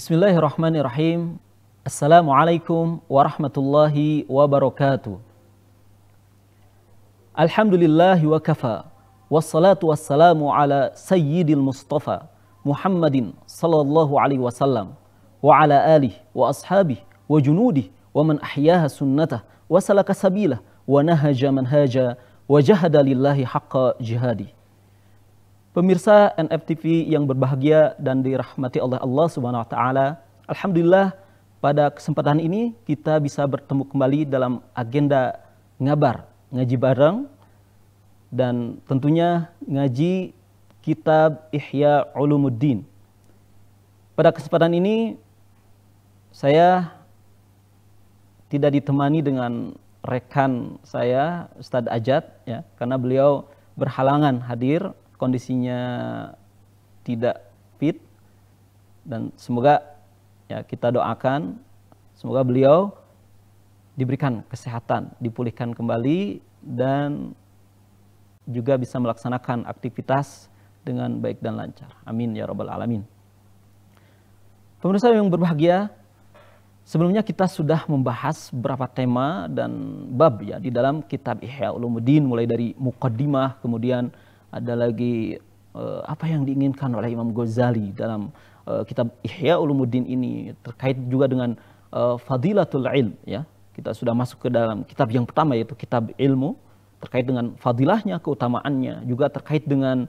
Bismillahirrahmanirrahim. Assalamualaikum warahmatullahi wabarakatuh. Alhamdulillahi wa kafa. Wassalatu wassalamu ala sayyidil mustafa Muhammadin sallallahu alaihi wasallam wa ala alihi wa ashabihi wa junudih wa man ahyaha sunnatah wa salaka sabilah wa nahaja manhaja wa jahada lillahi haqqa jihadi. Pemirsa NFTV yang berbahagia dan dirahmati oleh Allah Subhanahu wa taala, alhamdulillah pada kesempatan ini kita bisa bertemu kembali dalam agenda ngabar, ngaji bareng, dan tentunya ngaji kitab Ihya Ulumuddin. Pada kesempatan ini saya tidak ditemani dengan rekan saya Ustadz Ajat ya, karena beliau berhalangan hadir, kondisinya tidak fit, dan semoga ya kita doakan semoga beliau diberikan kesehatan, dipulihkan kembali dan juga bisa melaksanakan aktivitas dengan baik dan lancar. Amin ya rabbal alamin. Pemirsa yang berbahagia, sebelumnya kita sudah membahas beberapa tema dan bab ya di dalam kitab Ihya Ulumuddin, mulai dari muqaddimah, kemudian ada lagi apa yang diinginkan oleh Imam Ghazali dalam kitab Ihya Ulumuddin ini, terkait juga dengan fadilatul ilm ya. Kita sudah masuk ke dalam kitab yang pertama, yaitu kitab ilmu, terkait dengan fadilahnya, keutamaannya, juga terkait dengan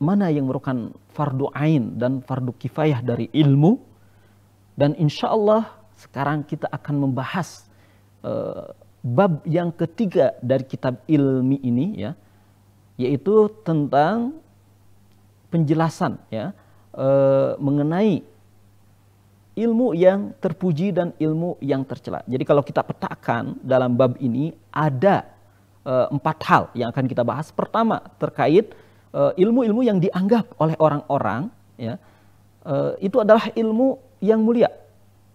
mana yang merupakan fardu ain dan fardu kifayah dari ilmu. Dan insya Allah sekarang kita akan membahas bab yang ketiga dari kitab ilmi ini ya, yaitu tentang penjelasan ya mengenai ilmu yang terpuji dan ilmu yang tercela. Jadi kalau kita petakan dalam bab ini ada 4 hal yang akan kita bahas. Pertama, terkait ilmu-ilmu yang dianggap oleh orang-orang ya itu adalah ilmu yang mulia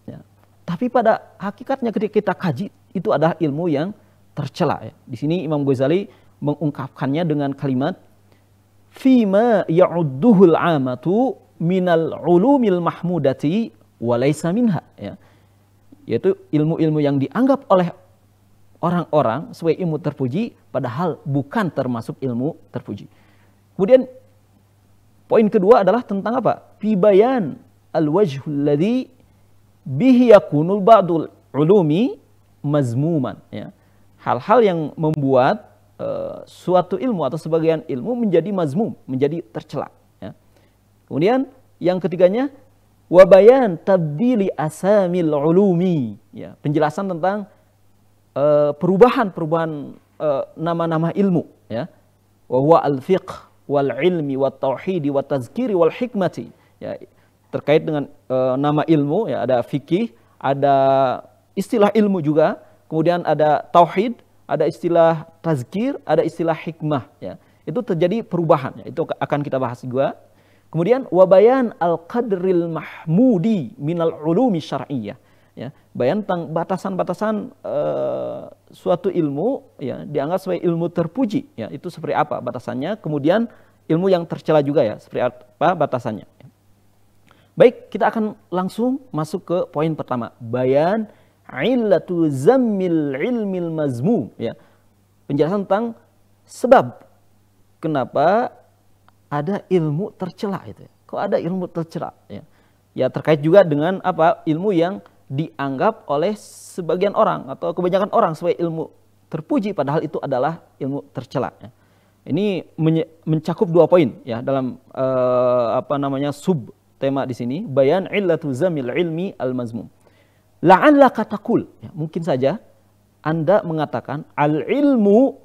ya. Tapi pada hakikatnya ketika kita kaji, itu adalah ilmu yang tercela ya. Di sini Imam Ghazali mengungkapkannya dengan kalimat fima ya'udduhul amatu minal ulumil mahmudati walaysa minha ya. Yaitu ilmu-ilmu yang dianggap oleh orang-orang sebagai ilmu terpuji, padahal bukan termasuk ilmu terpuji. Kemudian poin kedua adalah tentang apa? Fi bayan al-wajhul ladzi bihi yakunul ba'dul ulumi mazmuman ya. Hal-hal yang membuat suatu ilmu atau sebagian ilmu menjadi mazmum, menjadi tercela ya. Kemudian yang ketiganya wabayan tabdili asamil ulumi ya, penjelasan tentang perubahan nama-nama ilmu ya. Wa huwa al-fiqh wal ilmi wat tauhidi wat tazkiri wal hikmati ya, terkait dengan nama ilmu ya, ada fikih, ada istilah ilmu juga, kemudian ada tauhid, ada istilah tazkir, ada istilah hikmah ya. Itu terjadi perubahan ya. Itu akan kita bahas juga. Kemudian wabayan al-qadril mahmudi minal ulumi syar'iyyah ya. Bayan tentang batasan-batasan suatu ilmu ya, dianggap sebagai ilmu terpuji ya. Itu seperti apa batasannya? Kemudian ilmu yang tercela juga ya, seperti apa batasannya ya. Baik, kita akan langsung masuk ke poin pertama. Bayan illatu zammil ilmil mazmum ya. Penjelasan tentang sebab kenapa ada ilmu tercela itu ya. Kok ada ilmu tercela ya? Ya terkait juga dengan apa? Ilmu yang dianggap oleh sebagian orang atau kebanyakan orang sebagai ilmu terpuji, padahal itu adalah ilmu tercela ya. Ini mencakup 2 poin ya dalam sub tema di sini, bayan illatu zammil ilmi al mazmum. La'allaka taqul ya, mungkin saja Anda mengatakan al-ilmu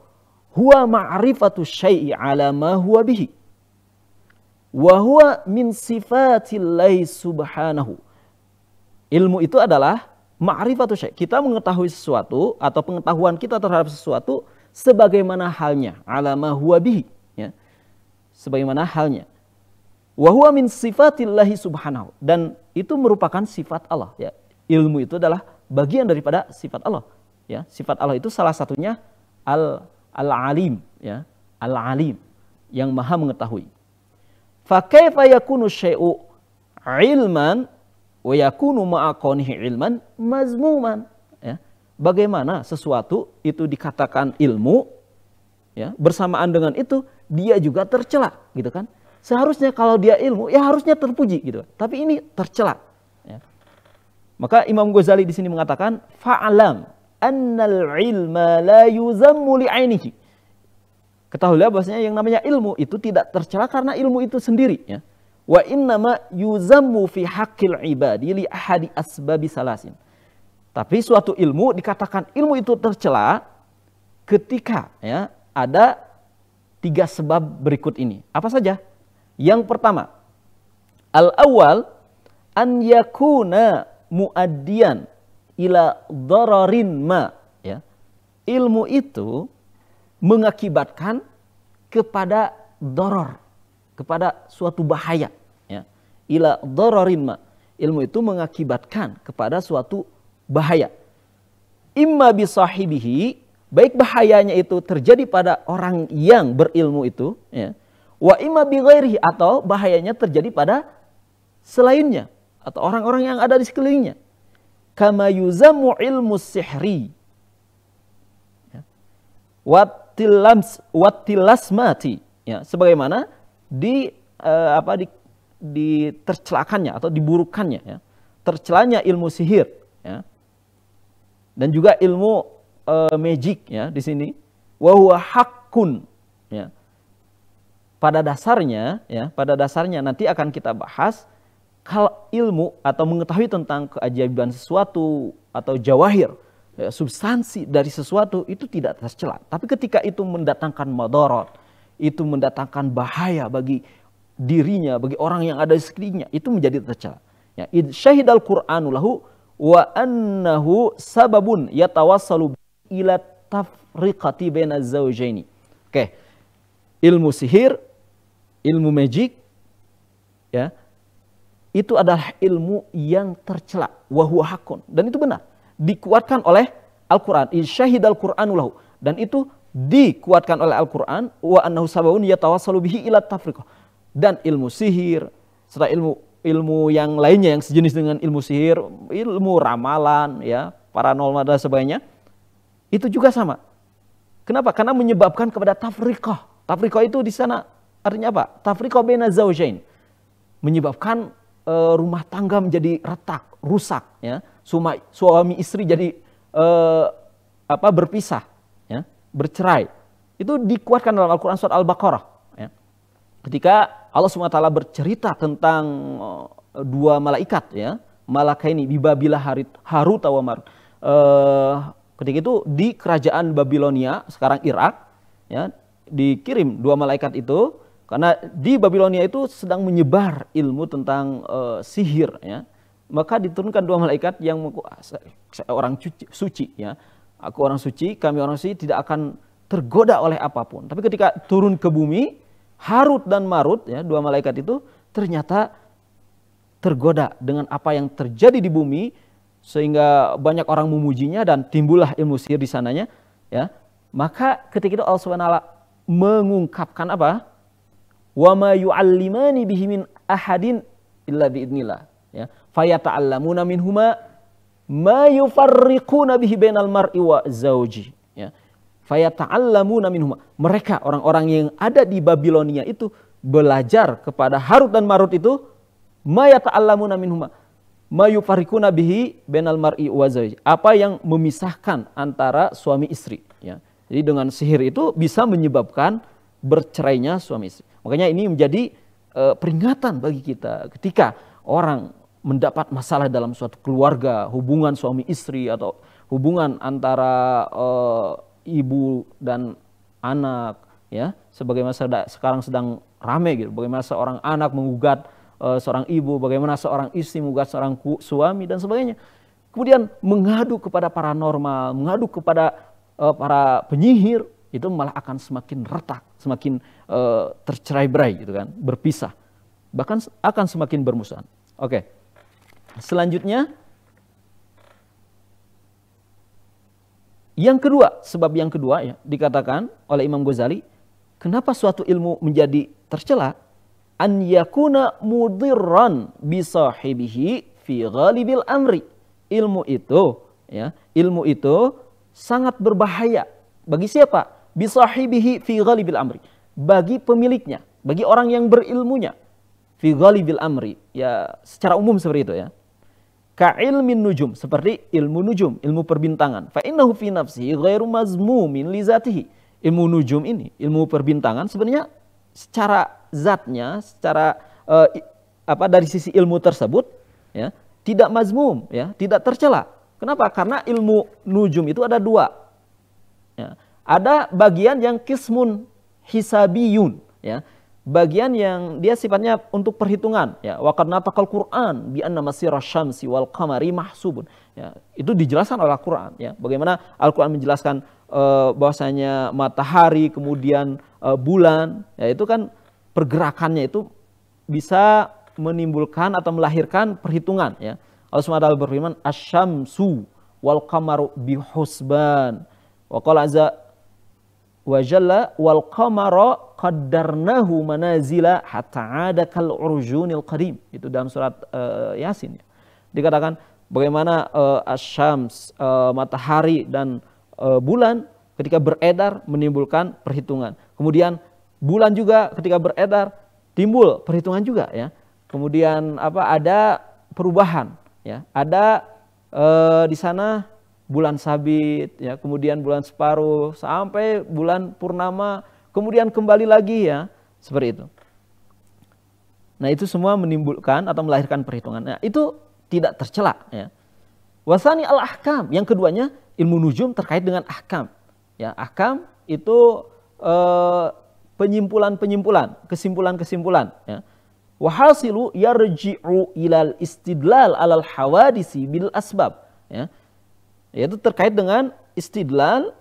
huwa ma'rifatu syai'i ala ma huwa bihi wa huwa min sifatillahi subhanahu. Ilmu itu adalah ma'rifatu syai', kita mengetahui sesuatu atau pengetahuan kita terhadap sesuatu sebagaimana halnya, ala ma huwa bihi ya, sebagaimana halnya. Wa huwa min sifatillahi subhanahu, dan itu merupakan sifat Allah ya. Ilmu itu adalah bagian daripada sifat Allah ya. Sifat Allah itu salah satunya al-alim ya, al-alim yang maha mengetahui. Fa kaifa yakunu syai'u ilman wa yakunu ma'aqonihi ilman mazmuman. Ya. Bagaimana sesuatu itu dikatakan ilmu, ya, bersamaan dengan itu dia juga tercela, gitu kan? Seharusnya kalau dia ilmu, ya harusnya terpuji, gitu. Tapi ini tercela. Ya. Maka Imam Ghazali di sini mengatakan, fa'alam annal ilma la yuzammu li'ainihi. Ketahuilah bahwasanya yang namanya ilmu itu tidak tercela karena ilmu itu sendiri, ya. Wa innama yuzammu fi haqqil ibadi li ahadi asbabi salasin. Tapi suatu ilmu dikatakan ilmu itu tercela ketika, ya, ada 3 sebab berikut ini. Apa saja? Yang pertama, al-awwal an yakuna muaddiyan ila dararin ma, ya. Ilmu itu mengakibatkan kepada doror, kepada suatu bahaya, ya. Ila dararin ma. Ilmu itu mengakibatkan kepada suatu bahaya. Imma bisahibihi, baik bahayanya itu terjadi pada orang yang berilmu itu, ya. Wa imma bi ghairihi, atau bahayanya terjadi pada selainnya atau orang-orang yang ada di sekelilingnya. Kama yuzamu ilmu sihri, ya. Wattilasmati, ya, sebagaimana tercelakannya atau diburukannya, ya, tercelanya ilmu sihir, ya. Dan juga ilmu magic, ya, di sini wa huwa haqqun, ya. Pada dasarnya, ya, pada dasarnya nanti akan kita bahas kalau ilmu atau mengetahui tentang keajaiban sesuatu atau jawahir, ya, substansi dari sesuatu itu tidak tercela. Tapi ketika itu mendatangkan madarat, itu mendatangkan bahaya bagi dirinya, bagi orang yang ada di sekelilingnya, itu menjadi tercela. Ya, id syahidal Qur'anu lahu wa annahu sababun yatawassalu ila tafriqati bainaz zawjaini. Oke. Ilmu sihir, ilmu magic, ya, itu adalah ilmu yang tercela, wa huwa haqqun, dan itu benar, dikuatkan oleh Al-Qur'an. Isyahidal Qur'anu lahu, dan itu dikuatkan oleh Al-Qur'an, wa annahu sababun yatawassalu bihi ila tafriqah. Dan ilmu sihir serta ilmu yang lainnya yang sejenis dengan ilmu sihir, ilmu ramalan, ya, paranormal dan sebagainya, itu juga sama. Kenapa? Karena menyebabkan kepada tafriqah. Tafriqah itu di sana artinya apa? Tafriqah baina zawjain. Menyebabkan rumah tangga menjadi retak, rusak, ya. Suami istri jadi berpisah, ya, bercerai. Itu dikuatkan dalam Al-Qur'an surat Al-Baqarah, ya. Ketika Allah SWT bercerita tentang 2 malaikat, ya, malakaini bibabilah Harut wa Marut. Ketika itu di kerajaan Babilonia, sekarang Irak, ya, dikirim 2 malaikat itu karena di Babilonia itu sedang menyebar ilmu tentang sihir, ya. Maka diturunkan 2 malaikat yang orang suci, ya. Aku orang suci, kami orang suci tidak akan tergoda oleh apapun. Tapi ketika turun ke bumi, Harut dan Marut, ya, 2 malaikat itu ternyata tergoda dengan apa yang terjadi di bumi, sehingga banyak orang memujinya dan timbullah ilmu sihir di sananya, ya. Maka ketika itu Allah SWT mengungkapkan apa? Wa ma yu'allimani bihi min ahadin illa biidnillah, ya. Fayata'allamuna minhuma ma yufarriquna bihi bainal mar'i wa zawji, ya. Fayata'allamuna minhuma. Mereka orang-orang yang ada di Babilonia itu belajar kepada Harut dan Marut itu ma yata'allamuna minhuma ma yufarriquna bihi bainal mar'i wa zawji. Apa yang memisahkan antara suami istri, ya. Jadi dengan sihir itu bisa menyebabkan bercerainya suami istri. Makanya ini menjadi peringatan bagi kita ketika orang mendapat masalah dalam suatu keluarga, hubungan suami istri atau hubungan antara ibu dan anak, ya, sebagaimana sekarang sedang ramai gitu. Bagaimana seorang anak menggugat seorang ibu, bagaimana seorang istri menggugat seorang suami dan sebagainya. Kemudian mengadu kepada paranormal, mengadu kepada para penyihir, itu malah akan semakin retak, semakin tercerai-berai gitu kan, berpisah. Bahkan akan semakin bermusuhan. Oke. Selanjutnya yang kedua, sebab yang kedua, ya, dikatakan oleh Imam Ghazali, kenapa suatu ilmu menjadi tercela? an yakuna mudirran bi sahibihi fi ghalibil amri. Ilmu itu ya, ilmu itu sangat berbahaya bagi siapa? Bi sahibihi fi ghalibil amri. Bagi pemiliknya, bagi orang yang berilmunya. Fi ghalibil amri, ya secara umum seperti itu ya. Ka ilmin nujum, seperti ilmu nujum, ilmu perbintangan. Fa innahu fi nafsihi ghairu mazmumin li zatihi. Ilmu nujum ini, ilmu perbintangan sebenarnya secara zatnya, secara dari sisi ilmu tersebut ya, tidak mazmum ya, tidak tercela. Kenapa? Karena ilmu nujum itu ada dua. Ya. Ada bagian yang kismun hisabiyun ya. Bagian yang dia sifatnya untuk perhitungan ya, wa qad nataqal Qur'an bi anna masira syamsi wal qamari mahsubun ya, itu dijelaskan oleh Al-Qur'an ya, bagaimana Al-Qur'an menjelaskan bahwasanya matahari kemudian bulan ya, itu kan pergerakannya itu bisa menimbulkan atau melahirkan perhitungan ya. Allah SWT berfirman asyamsu wal qamaru bihusban wa qala azza wa jalla wal qamara qaddarnahu manazila hatta ada kal urjunil qadim. Itu dalam surat Yasin ya. Dikatakan bagaimana asyams, matahari dan bulan ketika beredar menimbulkan perhitungan. Kemudian bulan juga ketika beredar timbul perhitungan juga ya. Kemudian ada perubahan ya. Ada di sana bulan sabit ya, kemudian bulan separuh sampai bulan purnama, kemudian kembali lagi ya, seperti itu. Nah, itu semua menimbulkan atau melahirkan perhitungan. Nah, itu tidak tercela ya. Wasani al-ahkam, yang keduanya ilmu nujum terkait dengan ahkam. Ya, ahkam itu penyimpulan-penyimpulan, kesimpulan-kesimpulan ya. Wahasilu yarji'u ilal istidlal alal hawadisi bil asbab ya. Yaitu terkait dengan istidlal.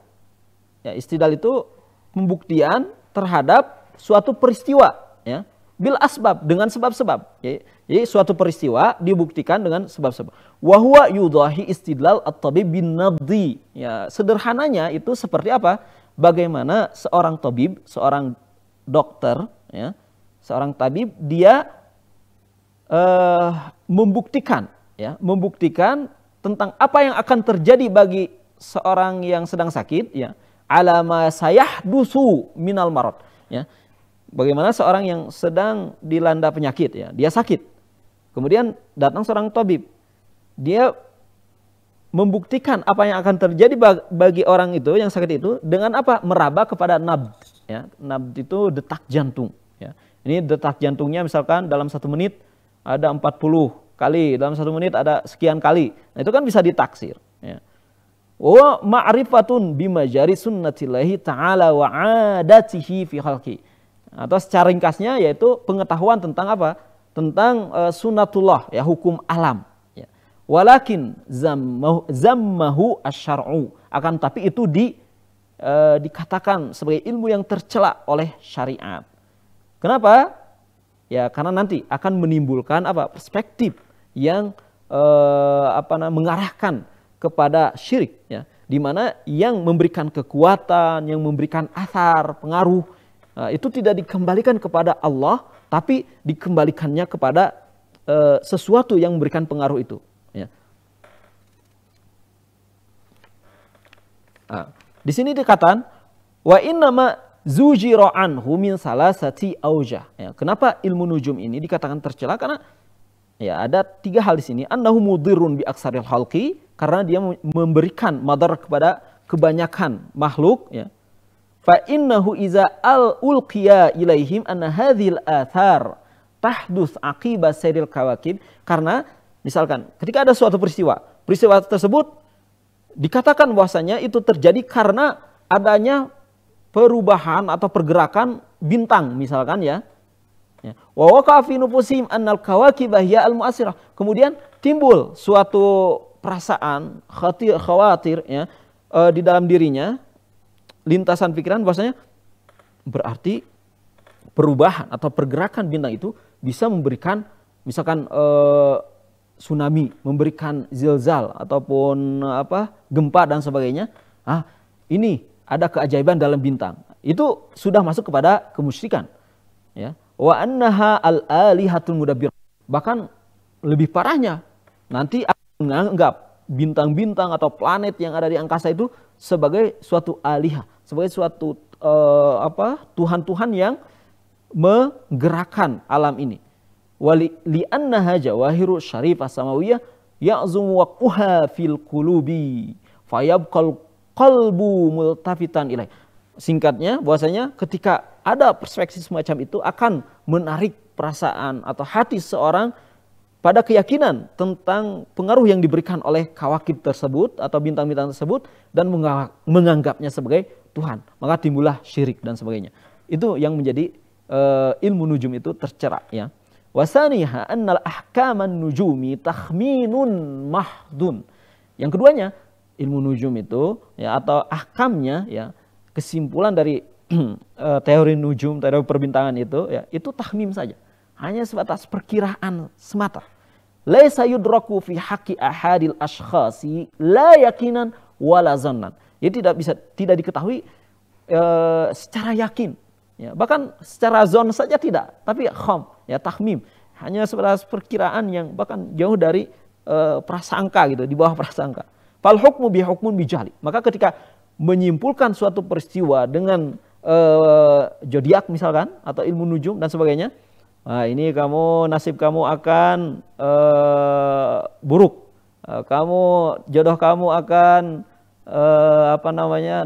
Ya, istidlal itu pembuktian terhadap suatu peristiwa ya, bil asbab, dengan sebab-sebab ya. Jadi suatu peristiwa dibuktikan dengan sebab-sebab. Wa huwa yudahi istidlal at-tabib bin nabdi ya. Sederhananya itu seperti apa? Bagaimana seorang tabib, seorang dokter ya, seorang tabib dia membuktikan ya, membuktikan tentang apa yang akan terjadi bagi seorang yang sedang sakit ya, alama sayahdusu minal marad ya. Bagaimana seorang yang sedang dilanda penyakit ya, dia sakit. Kemudian datang seorang tabib. Dia membuktikan apa yang akan terjadi bagi orang itu yang sakit itu dengan apa? Meraba kepada nabd ya. Nabd itu detak jantung ya. Ini detak jantungnya misalkan dalam 1 menit ada 40 kali, dalam 1 menit ada sekian kali. Nah, itu kan bisa ditaksir ya. Wa ma'rifatun bimajari sunnatillahi ta'ala wa 'adatihi fi khalqi. Atau secara ringkasnya yaitu pengetahuan tentang apa? Tentang sunnatullah ya, hukum alam ya. Walakin zammahu asy-syar'u, akan tapi itu dikatakan sebagai ilmu yang tercela oleh syariat. Kenapa? Ya karena nanti akan menimbulkan perspektif yang mengarahkan kepada syirik ya, di mana yang memberikan kekuatan, yang memberikan athar, pengaruh itu tidak dikembalikan kepada Allah, tapi dikembalikannya kepada sesuatu yang memberikan pengaruh itu ya. Di sini dikatakan wa innama zujira anhu min salasati aujah ya. Kenapa ilmu nujum ini dikatakan tercela? Karena ya ada 3 hal di sini. Annahu mudirrun bi aksaril khalqi, karena dia memberikan madar kepada kebanyakan makhluk ya. Fa innahu iza ulqiya ilaihim anna hadhil athar tahdus aqiba sayril kawakib, karena misalkan ketika ada suatu peristiwa tersebut dikatakan bahwasanya itu terjadi karena adanya perubahan atau pergerakan bintang misalkan ya. Wa waqa fi nufusihim annal kawakibah hiya al mu'assirah. Kemudian timbul suatu perasaan khawatir ya di dalam dirinya, lintasan pikiran bahwasanya berarti perubahan atau pergerakan bintang itu bisa memberikan misalkan tsunami, memberikan zilzal ataupun gempa dan sebagainya. Ini ada keajaiban dalam bintang. Itu sudah masuk kepada kemusyrikan ya. wa annaha al-alihatul mudabbir. Bahkan lebih parahnya, nanti akan menganggap bintang-bintang atau planet yang ada di angkasa itu sebagai suatu alihah, sebagai suatu Tuhan-Tuhan yang menggerakkan alam ini. Li annaha jawahiru syarifah samawiyah ya'zumu waquha fil qulubi fayabqal qalbu multafitan ilaih. Singkatnya, bahwasanya ketika ada perspektif semacam itu akan menarik perasaan atau hati seorang pada keyakinan tentang pengaruh yang diberikan oleh kawakib tersebut atau bintang-bintang tersebut dan menganggapnya sebagai Tuhan. Maka timbullah syirik dan sebagainya. Itu yang menjadi ilmu nujum itu tercela, ya. Wasaniha annal ahkaman nujumi takhminun mahdun. Yang keduanya, ilmu nujum itu ya atau ahkamnya ya, kesimpulan dari teori nujum, teori perbintangan itu ya, itu tahmim saja. Hanya sebatas perkiraan semata. Laisa yudraku fi haqqi ahadil ashkhasi la yakinan wala zannan. Jadi tidak diketahui secara yakin. Ya, bahkan secara zon saja tidak, tapi kham, ya tahmim, hanya sebatas perkiraan yang bahkan jauh dari prasangka gitu, di bawah prasangka. Fal hukmu bi hukmun bi jahli. Maka ketika menyimpulkan suatu peristiwa dengan zodiak misalkan atau ilmu nujum dan sebagainya, nah ini nasib kamu akan buruk, kamu jodoh kamu akan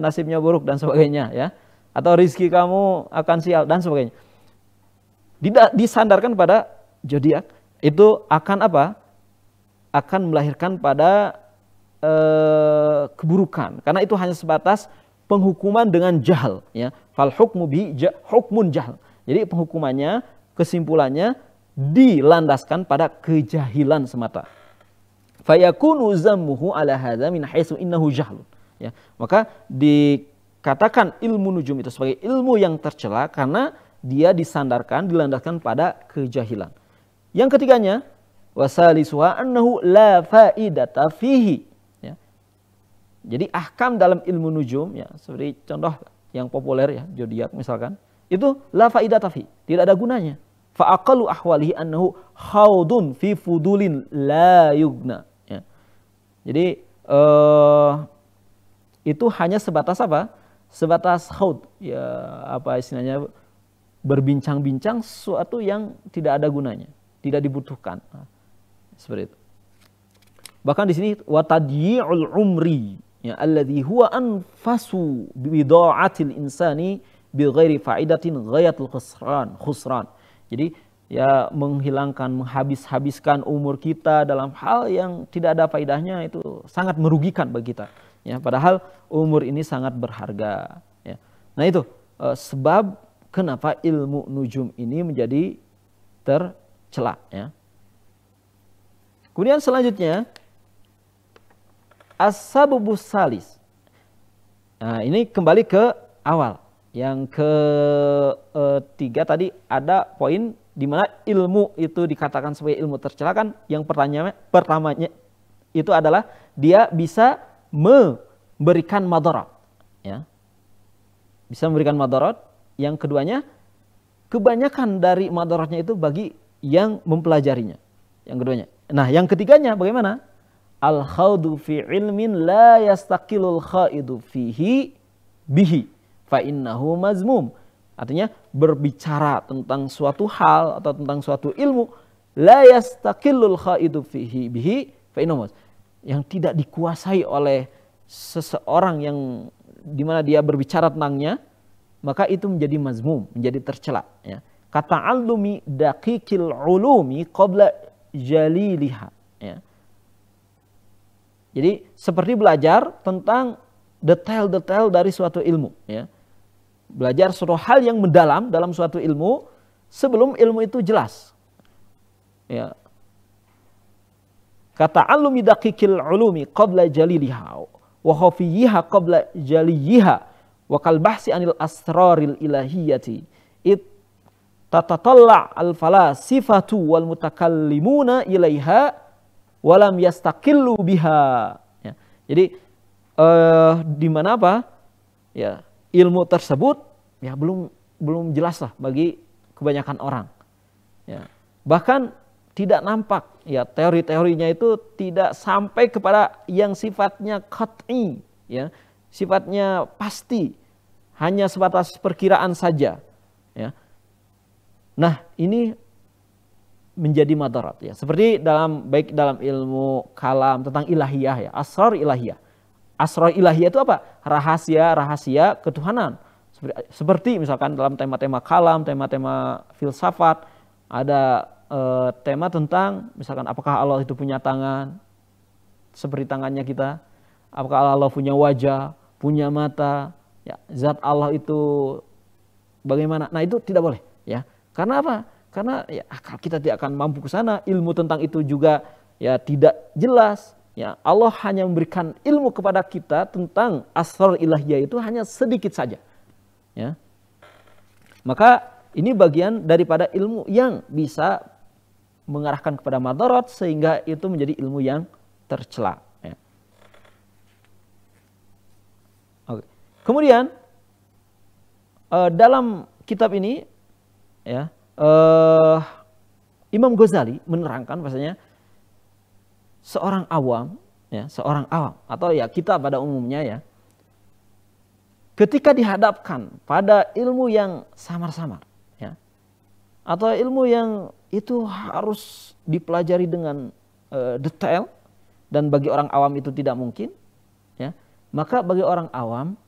nasibnya buruk dan sebagainya, ya, atau rizki kamu akan sial dan sebagainya. Tidak disandarkan pada zodiak, itu akan akan melahirkan pada keburukan, karena itu hanya sebatas penghukuman dengan jahal, ya. Fal hukmu bi hukmun jahal. Jadi penghukumannya, kesimpulannya dilandaskan pada kejahilan semata. Fayakunu zammuhu ala hadza min haitsu innahu jahlun, ya. Maka dikatakan ilmu nujum itu sebagai ilmu yang tercela karena dia dilandaskan pada kejahilan. Yang ketiganya, wasalisuha annahu la faidata fihi, ya. Jadi ahkam dalam ilmu nujum, ya, seperti contoh yang populer, ya, zodiak misalkan, itu la faidata fihi, tidak ada gunanya. Fa aqallu ahwalihi annahu khaudun fi fudulin la yugna, ya. Jadi itu hanya sebatas sebatas khaud, ya, istilahnya berbincang-bincang sesuatu yang tidak ada gunanya, tidak dibutuhkan. Nah, seperti itu. Bahkan di sini watadyi'ul umri, ya, alladhi huwa anfasu bida'atil insani bighairi fa'idatin ghayatul khusran. Jadi ya menghilangkan, menghabiskan umur kita dalam hal yang tidak ada faidahnya, itu sangat merugikan bagi kita, ya, padahal umur ini sangat berharga, ya. Nah itu sebab kenapa ilmu nujum ini menjadi tercela, ya. Kemudian selanjutnya as-sababus salis. Nah, ini kembali ke awal. Yang ketiga tadi ada poin di mana ilmu itu dikatakan sebagai ilmu tercela kan. Yang pertamanya itu adalah dia bisa memberikan madarat, ya. Bisa memberikan madarat. Yang keduanya, kebanyakan dari madaratnya itu bagi yang mempelajarinya. Yang keduanya. Nah, yang ketiganya bagaimana? Al-khaudu fi ilmin la yastaqilul khaidu fihi bihi fa innahu mazmum. Artinya berbicara tentang suatu hal atau tentang suatu ilmu, la yastaqilul khaidu fihi bihi fa innahu mazmum, yang tidak dikuasai oleh seseorang yang dimana dia berbicara tentangnya, maka itu menjadi mazmum, menjadi tercela, ya. Kata alumi daqiqil ulumi qabla jaliliha, ya. Jadi seperti belajar tentang detail-detail dari suatu ilmu, ya. Belajar suatu hal yang mendalam dalam suatu ilmu sebelum ilmu itu jelas, ya. Kata alumi daqiqil ulumi qabla jaliliha wa khafiyiha qabla jaliyiha wa kal bahsi anil asraril ilahiyyati it tatatalla al falasifatu wal mutakallimuna ilaiha walam yastaqillu biha, ya. Jadi di mana ya ilmu tersebut ya belum jelas lah bagi kebanyakan orang, Ya. Bahkan tidak nampak, ya, teori-teorinya itu tidak sampai kepada yang sifatnya qat'i, ya, sifatnya pasti, hanya sebatas perkiraan saja, ya. Nah, ini menjadi madarat, ya. Seperti baik dalam ilmu kalam tentang ilahiyah, ya, asrar ilahiyah. Asrar ilahiyah itu apa? Rahasia-rahasia ketuhanan. Seperti misalkan dalam tema-tema kalam, tema-tema filsafat, ada tema tentang misalkan apakah Allah itu punya tangan seperti tangannya kita, apakah Allah punya wajah, punya mata, ya, zat Allah itu bagaimana? Nah, itu tidak boleh, ya. Karena apa? Karena ya, akal kita tidak akan mampu ke sana, ilmu tentang itu juga ya tidak jelas, ya. Allah hanya memberikan ilmu kepada kita tentang asrar ilahiyah itu hanya sedikit saja, ya. Maka ini bagian daripada ilmu yang bisa mengarahkan kepada madarat sehingga itu menjadi ilmu yang tercela. Ya. Oke. Kemudian dalam kitab ini, ya, Imam Ghazali menerangkan bahasanya seorang awam, ya, seorang awam atau ya kita pada umumnya, ya, ketika dihadapkan pada ilmu yang samar-samar, ya, atau ilmu yang itu harus dipelajari dengan detail dan bagi orang awam itu tidak mungkin, ya, maka bagi orang awam,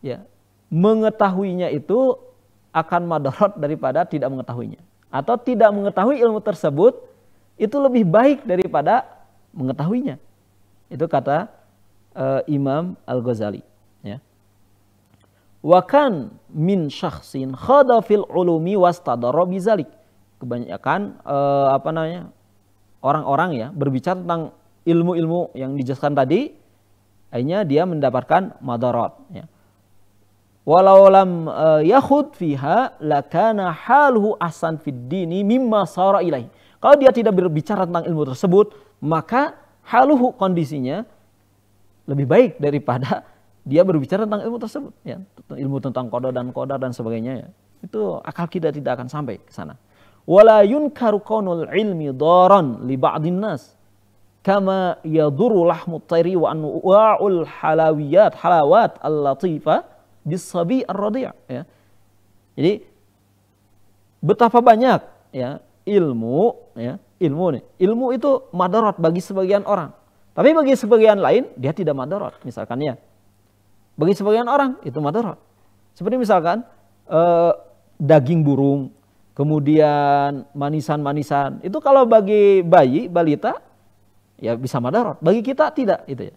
ya, mengetahuinya itu akan madarat daripada tidak mengetahuinya, atau tidak mengetahui ilmu tersebut itu lebih baik daripada mengetahuinya. Itu kata Imam Al-Ghazali, ya. Wa kan min syakhsin khada fil ulumi wastadara bizalik. Kebanyakan orang-orang, ya, berbicara tentang ilmu-ilmu yang dijelaskan tadi, akhirnya dia mendapatkan madarat, ya. Walau lam yakhud fiha lakana haluhu ahsan fid dini mimma sara ilaih. Kalau dia tidak berbicara tentang ilmu tersebut, maka haluhu, kondisinya lebih baik daripada dia berbicara tentang ilmu tersebut, ya, ilmu tentang qada dan sebagainya, ya. Itu akal kita tidak akan sampai ke sana. Wala yunkaru qaunul ilmi daran li ba'din nas kama yadurru lahmu tayri wa anwa'ul halawat al-latifa bis-sabi ar-radi', ya. Jadi betapa banyak, ya, ilmu ilmu itu madarat bagi sebagian orang. Tapi bagi sebagian lain dia tidak madarat, misalkan, ya. Bagi sebagian orang itu madarat. Seperti misalkan daging burung, kemudian manisan-manisan. Itu kalau bagi bayi, balita, ya bisa madarat. Bagi kita tidak, itu, ya.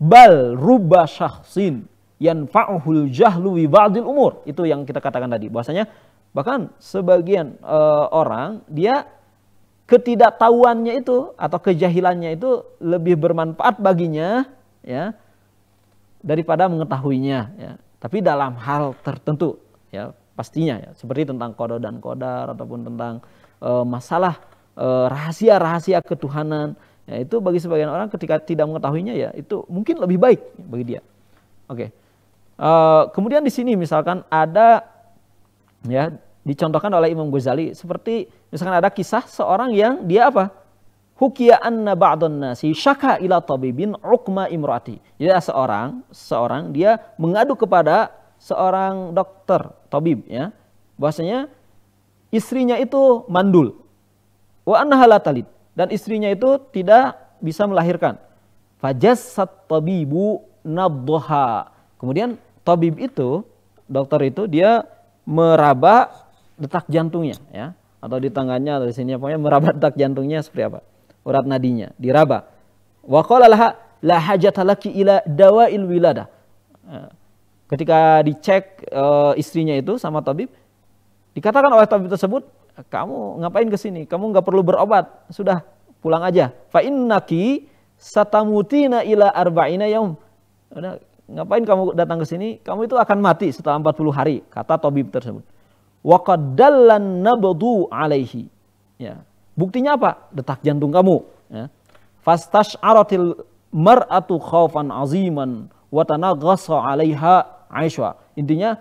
Bal rubba syakhsin yanfa'uhul jahlu wi ba'dil umur. Itu yang kita katakan tadi. Bahwasanya bahkan sebagian orang dia ketidaktahuannya itu atau kejahilannya itu lebih bermanfaat baginya, ya, daripada mengetahuinya, ya. Tapi dalam hal tertentu, ya, pastinya, ya, seperti tentang qada dan qadar ataupun tentang masalah rahasia-rahasia ketuhanan, ya, itu bagi sebagian orang ketika tidak mengetahuinya, ya, itu mungkin lebih baik bagi dia. Oke. Kemudian di sini misalkan ada, ya, dicontohkan oleh Imam Ghazali seperti misalkan ada kisah seorang yang dia apa? Hukiya anna ba'dhan nasi syaka ila tabibin uqma imraati. Jadi seorang dia mengadu kepada seorang dokter, tabib, ya, bahwasanya istrinya itu mandul. Wa annaha la talid, dan istrinya itu tidak bisa melahirkan. Fajassat tabibu nadhaha. Kemudian tabib itu, dokter itu, dia meraba detak jantungnya, ya, atau di tangannya atau di sini, pokoknya meraba detak jantungnya seperti apa? Urat nadinya diraba. Wa qala laha la hajata laki ila dawa'il wiladah. Ketika dicek istrinya itu sama tabib, dikatakan oleh tabib tersebut, kamu ngapain ke sini? Kamu nggak perlu berobat, sudah pulang aja. Fa innaki satamutina ila arba'ina yaum. Udah, ngapain kamu datang ke sini? Kamu itu akan mati setelah 40 hari, kata tabib tersebut. Wa qad dallan nabdu alaihi. Ya. Buktinya apa? Detak jantung kamu, ya. Fastash'aratil mar'atu khaufan aziman wa tanaghassa 'alaiha 'aisha. Intinya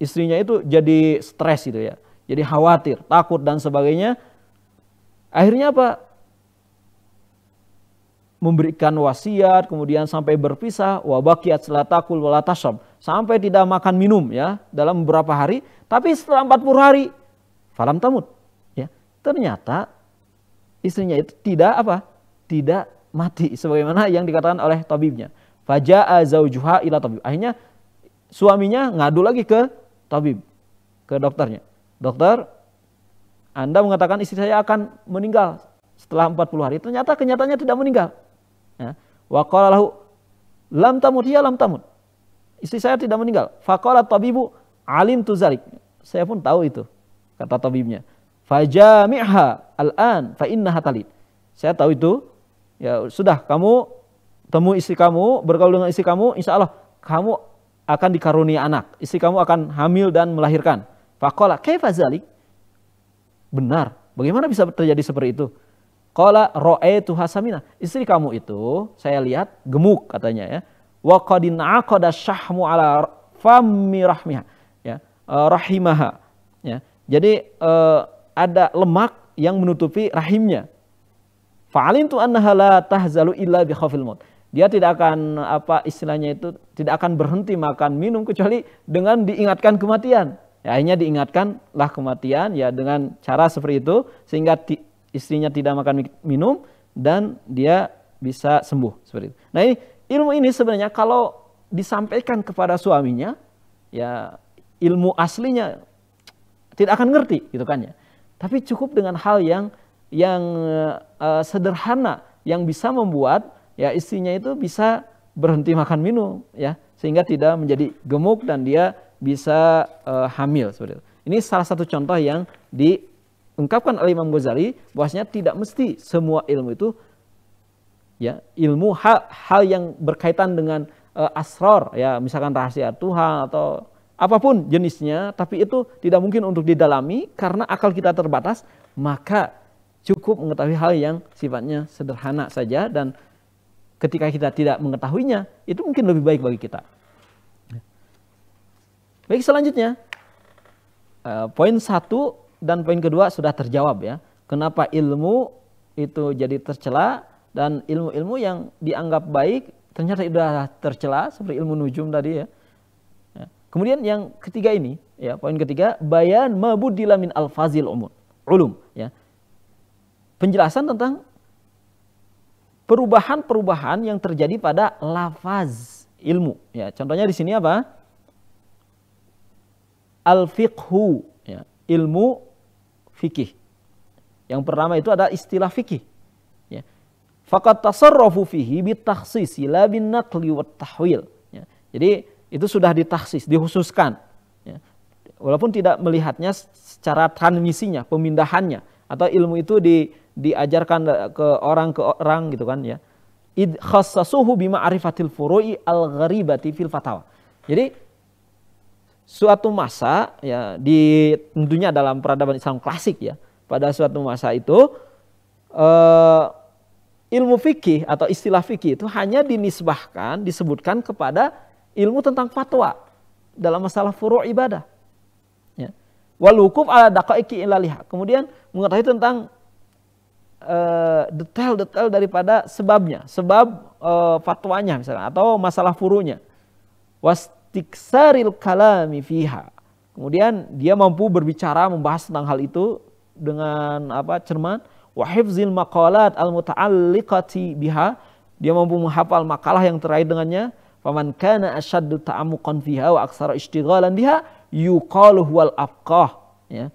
istrinya itu jadi stres gitu, ya. jadi khawatir, takut dan sebagainya. Akhirnya apa? Memberikan wasiat, kemudian sampai berpisah, wa baqiyat la taqul wa la tashrab, sampai tidak makan minum ya dalam beberapa hari, tapi setelah 40 hari falam tamut ya. Ternyata istrinya itu tidak apa? Tidak mati sebagaimana yang dikatakan oleh tabibnya. Faja'a zaujuha ila tabib. Akhirnya suaminya ngadu lagi ke tabib, ke dokternya. Dokter, Anda mengatakan istri saya akan meninggal setelah 40 hari. Ternyata kenyataannya tidak meninggal. Ya. Wa qala lahu lam tamut, ya lam tamut. Istri saya tidak meninggal. Faqala tabibu alimtu zalik. Saya pun tahu itu, kata tabibnya. Fajami'ha al-an fa innaha talid. Saya tahu itu. Ya sudah, kamu temui istri kamu, bergaul dengan istri kamu, insya Allah kamu akan dikarunia anak. Istri kamu akan hamil dan melahirkan. Faqala kaifa zalik? Benar. Bagaimana bisa terjadi seperti itu? Qala ra'aitu hasamina. Istri kamu itu saya lihat gemuk katanya ya. Wa qad naqada syahmu ala fammi rahmiha. Ya, rahimaha. Ya. Jadi ada lemak yang menutupi rahimnya. Fa'alimtu annaha la tahzalu illa bi khaufil maut. Dia tidak akan apa istilahnya itu, tidak akan berhenti makan minum kecuali dengan diingatkan kematian. Ya, akhirnya diingatkanlah kematian ya dengan cara seperti itu sehingga istrinya tidak makan minum dan dia bisa sembuh seperti itu. Nah, ini ilmu ini sebenarnya kalau disampaikan kepada suaminya ya ilmu aslinya tidak akan ngerti gitu kan ya. Tapi cukup dengan hal yang sederhana yang bisa membuat ya istrinya itu bisa berhenti makan minum ya sehingga tidak menjadi gemuk dan dia bisa hamil seperti itu. Ini salah satu contoh yang diungkapkan oleh Imam Ghazali bahwasanya tidak mesti semua ilmu itu ya ilmu hal yang berkaitan dengan asrar ya misalkan rahasia Tuhan atau apapun jenisnya, tapi itu tidak mungkin untuk didalami karena akal kita terbatas, maka cukup mengetahui hal yang sifatnya sederhana saja dan ketika kita tidak mengetahuinya itu mungkin lebih baik bagi kita. Baik, selanjutnya poin 1 dan poin kedua sudah terjawab ya. Kenapa ilmu itu jadi tercela dan ilmu-ilmu yang dianggap baik ternyata sudah tercela seperti ilmu nujum tadi ya. Kemudian yang ketiga ini ya, poin ketiga bayan mabudila min alfazil ulum ya. Penjelasan tentang perubahan-perubahan yang terjadi pada lafaz ilmu. Ya, contohnya di sini apa? Al-fiqhu, ya, ilmu fikih. Yang pertama itu ada istilah fikih. Ya. Faqad tasarrafu fihi bitakhsisi la bin naqli wat tahwil. Ya. Jadi itu sudah ditakhsis, dikhususkan. Ya. Walaupun tidak melihatnya secara transmisinya, pemindahannya. Atau ilmu itu diajarkan ke orang gitu kan ya. Id khassasuhu bima'rifatil furu'i al-gharibati fil fatawa. Jadi suatu masa ya tentunya dalam peradaban Islam klasik ya. Pada suatu masa itu ilmu fikih atau istilah fikih itu hanya disebutkan kepada ilmu tentang fatwa dalam masalah furu' ibadah. Ya. Wal wukuf ala daqaiqi ilaliha. Kemudian mengetahui tentang detail-detail daripada sebabnya, sebab fatwanya misalnya atau masalah furu'nya. Wastiksaril kalami fiha. Kemudian dia mampu berbicara membahas tentang hal itu dengan cermat. Wa hifzil maqalat al muta'alliqati biha. Dia mampu menghafal makalah yang terkait dengannya. Faman kana asyaddu ta'ammuqan fiha wa aktsara ishtighalan biha yuqalu huwal afqah ya.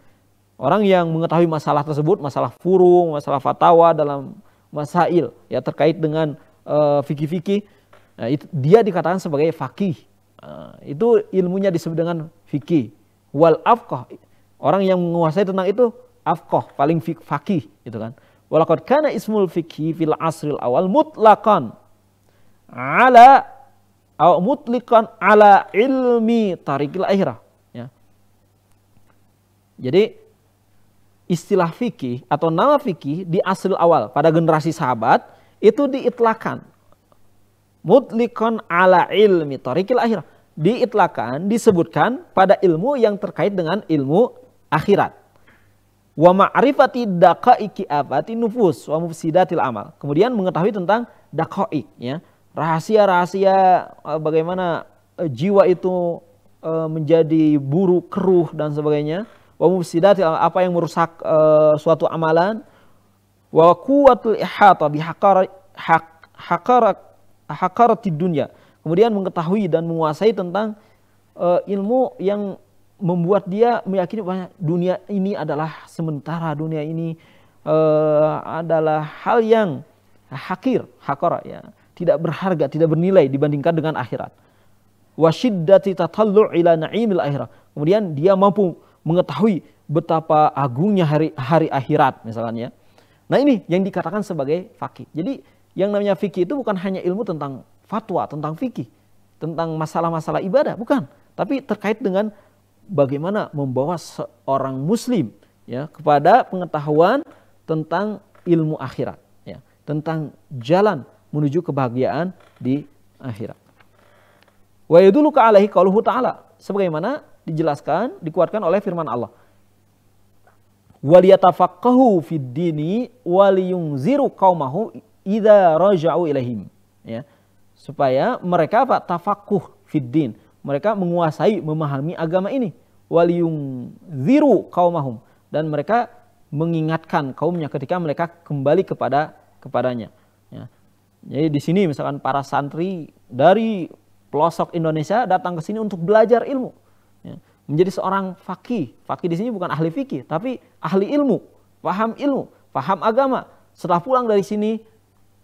Orang yang mengetahui masalah tersebut, masalah furu', masalah fatwa dalam masail ya terkait dengan fikih-fikih, nah, itu dia dikatakan sebagai faqih. Itu ilmunya disebut dengan fikih. Wal afqah, orang yang menguasai tentang itu afqah, paling faqih gitu kan. Walaqad kana ismul fikhi fil asril awal mutlaqan ala ilmi tariqil akhirah ya. Jadi istilah fikih atau nama fikih di asril awal pada generasi sahabat itu diitlakan mutliqan ala ilmi tariqil akhirah, diitlakan disebutkan pada ilmu yang terkait dengan ilmu akhirat Wa ma'rifati daqaiqi afati nufus wa mufsidatil amal. Kemudian mengetahui tentang daqaiq, ya, rahasia-rahasia bagaimana jiwa itu menjadi buruk, keruh dan sebagainya. Wa mufsidatil amal, apa yang merusak suatu amalan. Wa quwwatul ihata bi haqaratid dunya. Kemudian mengetahui dan menguasai tentang ilmu yang membuat dia meyakini bahwa dunia ini adalah sementara, dunia ini adalah hal yang hakara, ya, tidak berharga, tidak bernilai dibandingkan dengan akhirat. Wa syiddati tatallu' ila na'imil akhirah. Kemudian dia mampu mengetahui betapa agungnya hari akhirat misalnya. Nah, ini yang dikatakan sebagai faqih. Jadi yang namanya fikih itu bukan hanya ilmu tentang fatwa, tentang fikih, tentang masalah-masalah ibadah, bukan. Tapi terkait dengan bagaimana membawa seorang muslim, ya, kepada pengetahuan tentang ilmu akhirat, ya, tentang jalan menuju kebahagiaan di akhirat. Wa yadulluka alaihi qauluhu ta'ala, sebagaimana dijelaskan, dikuatkan oleh firman Allah. Waliyatafaqahu fid dini waliyunziru qaumahu idza raja'u ilaihim, ya, supaya mereka tafaqquh fid din, mereka menguasai, memahami agama ini. Waliyunziru qaumahum, dan mereka mengingatkan kaumnya ketika mereka kembali kepadanya. Ya. Jadi di sini misalkan para santri dari pelosok Indonesia datang ke sini untuk belajar ilmu, ya, menjadi seorang faqih. Faqih di sini bukan ahli fikih, tapi ahli ilmu, paham agama. Setelah pulang dari sini,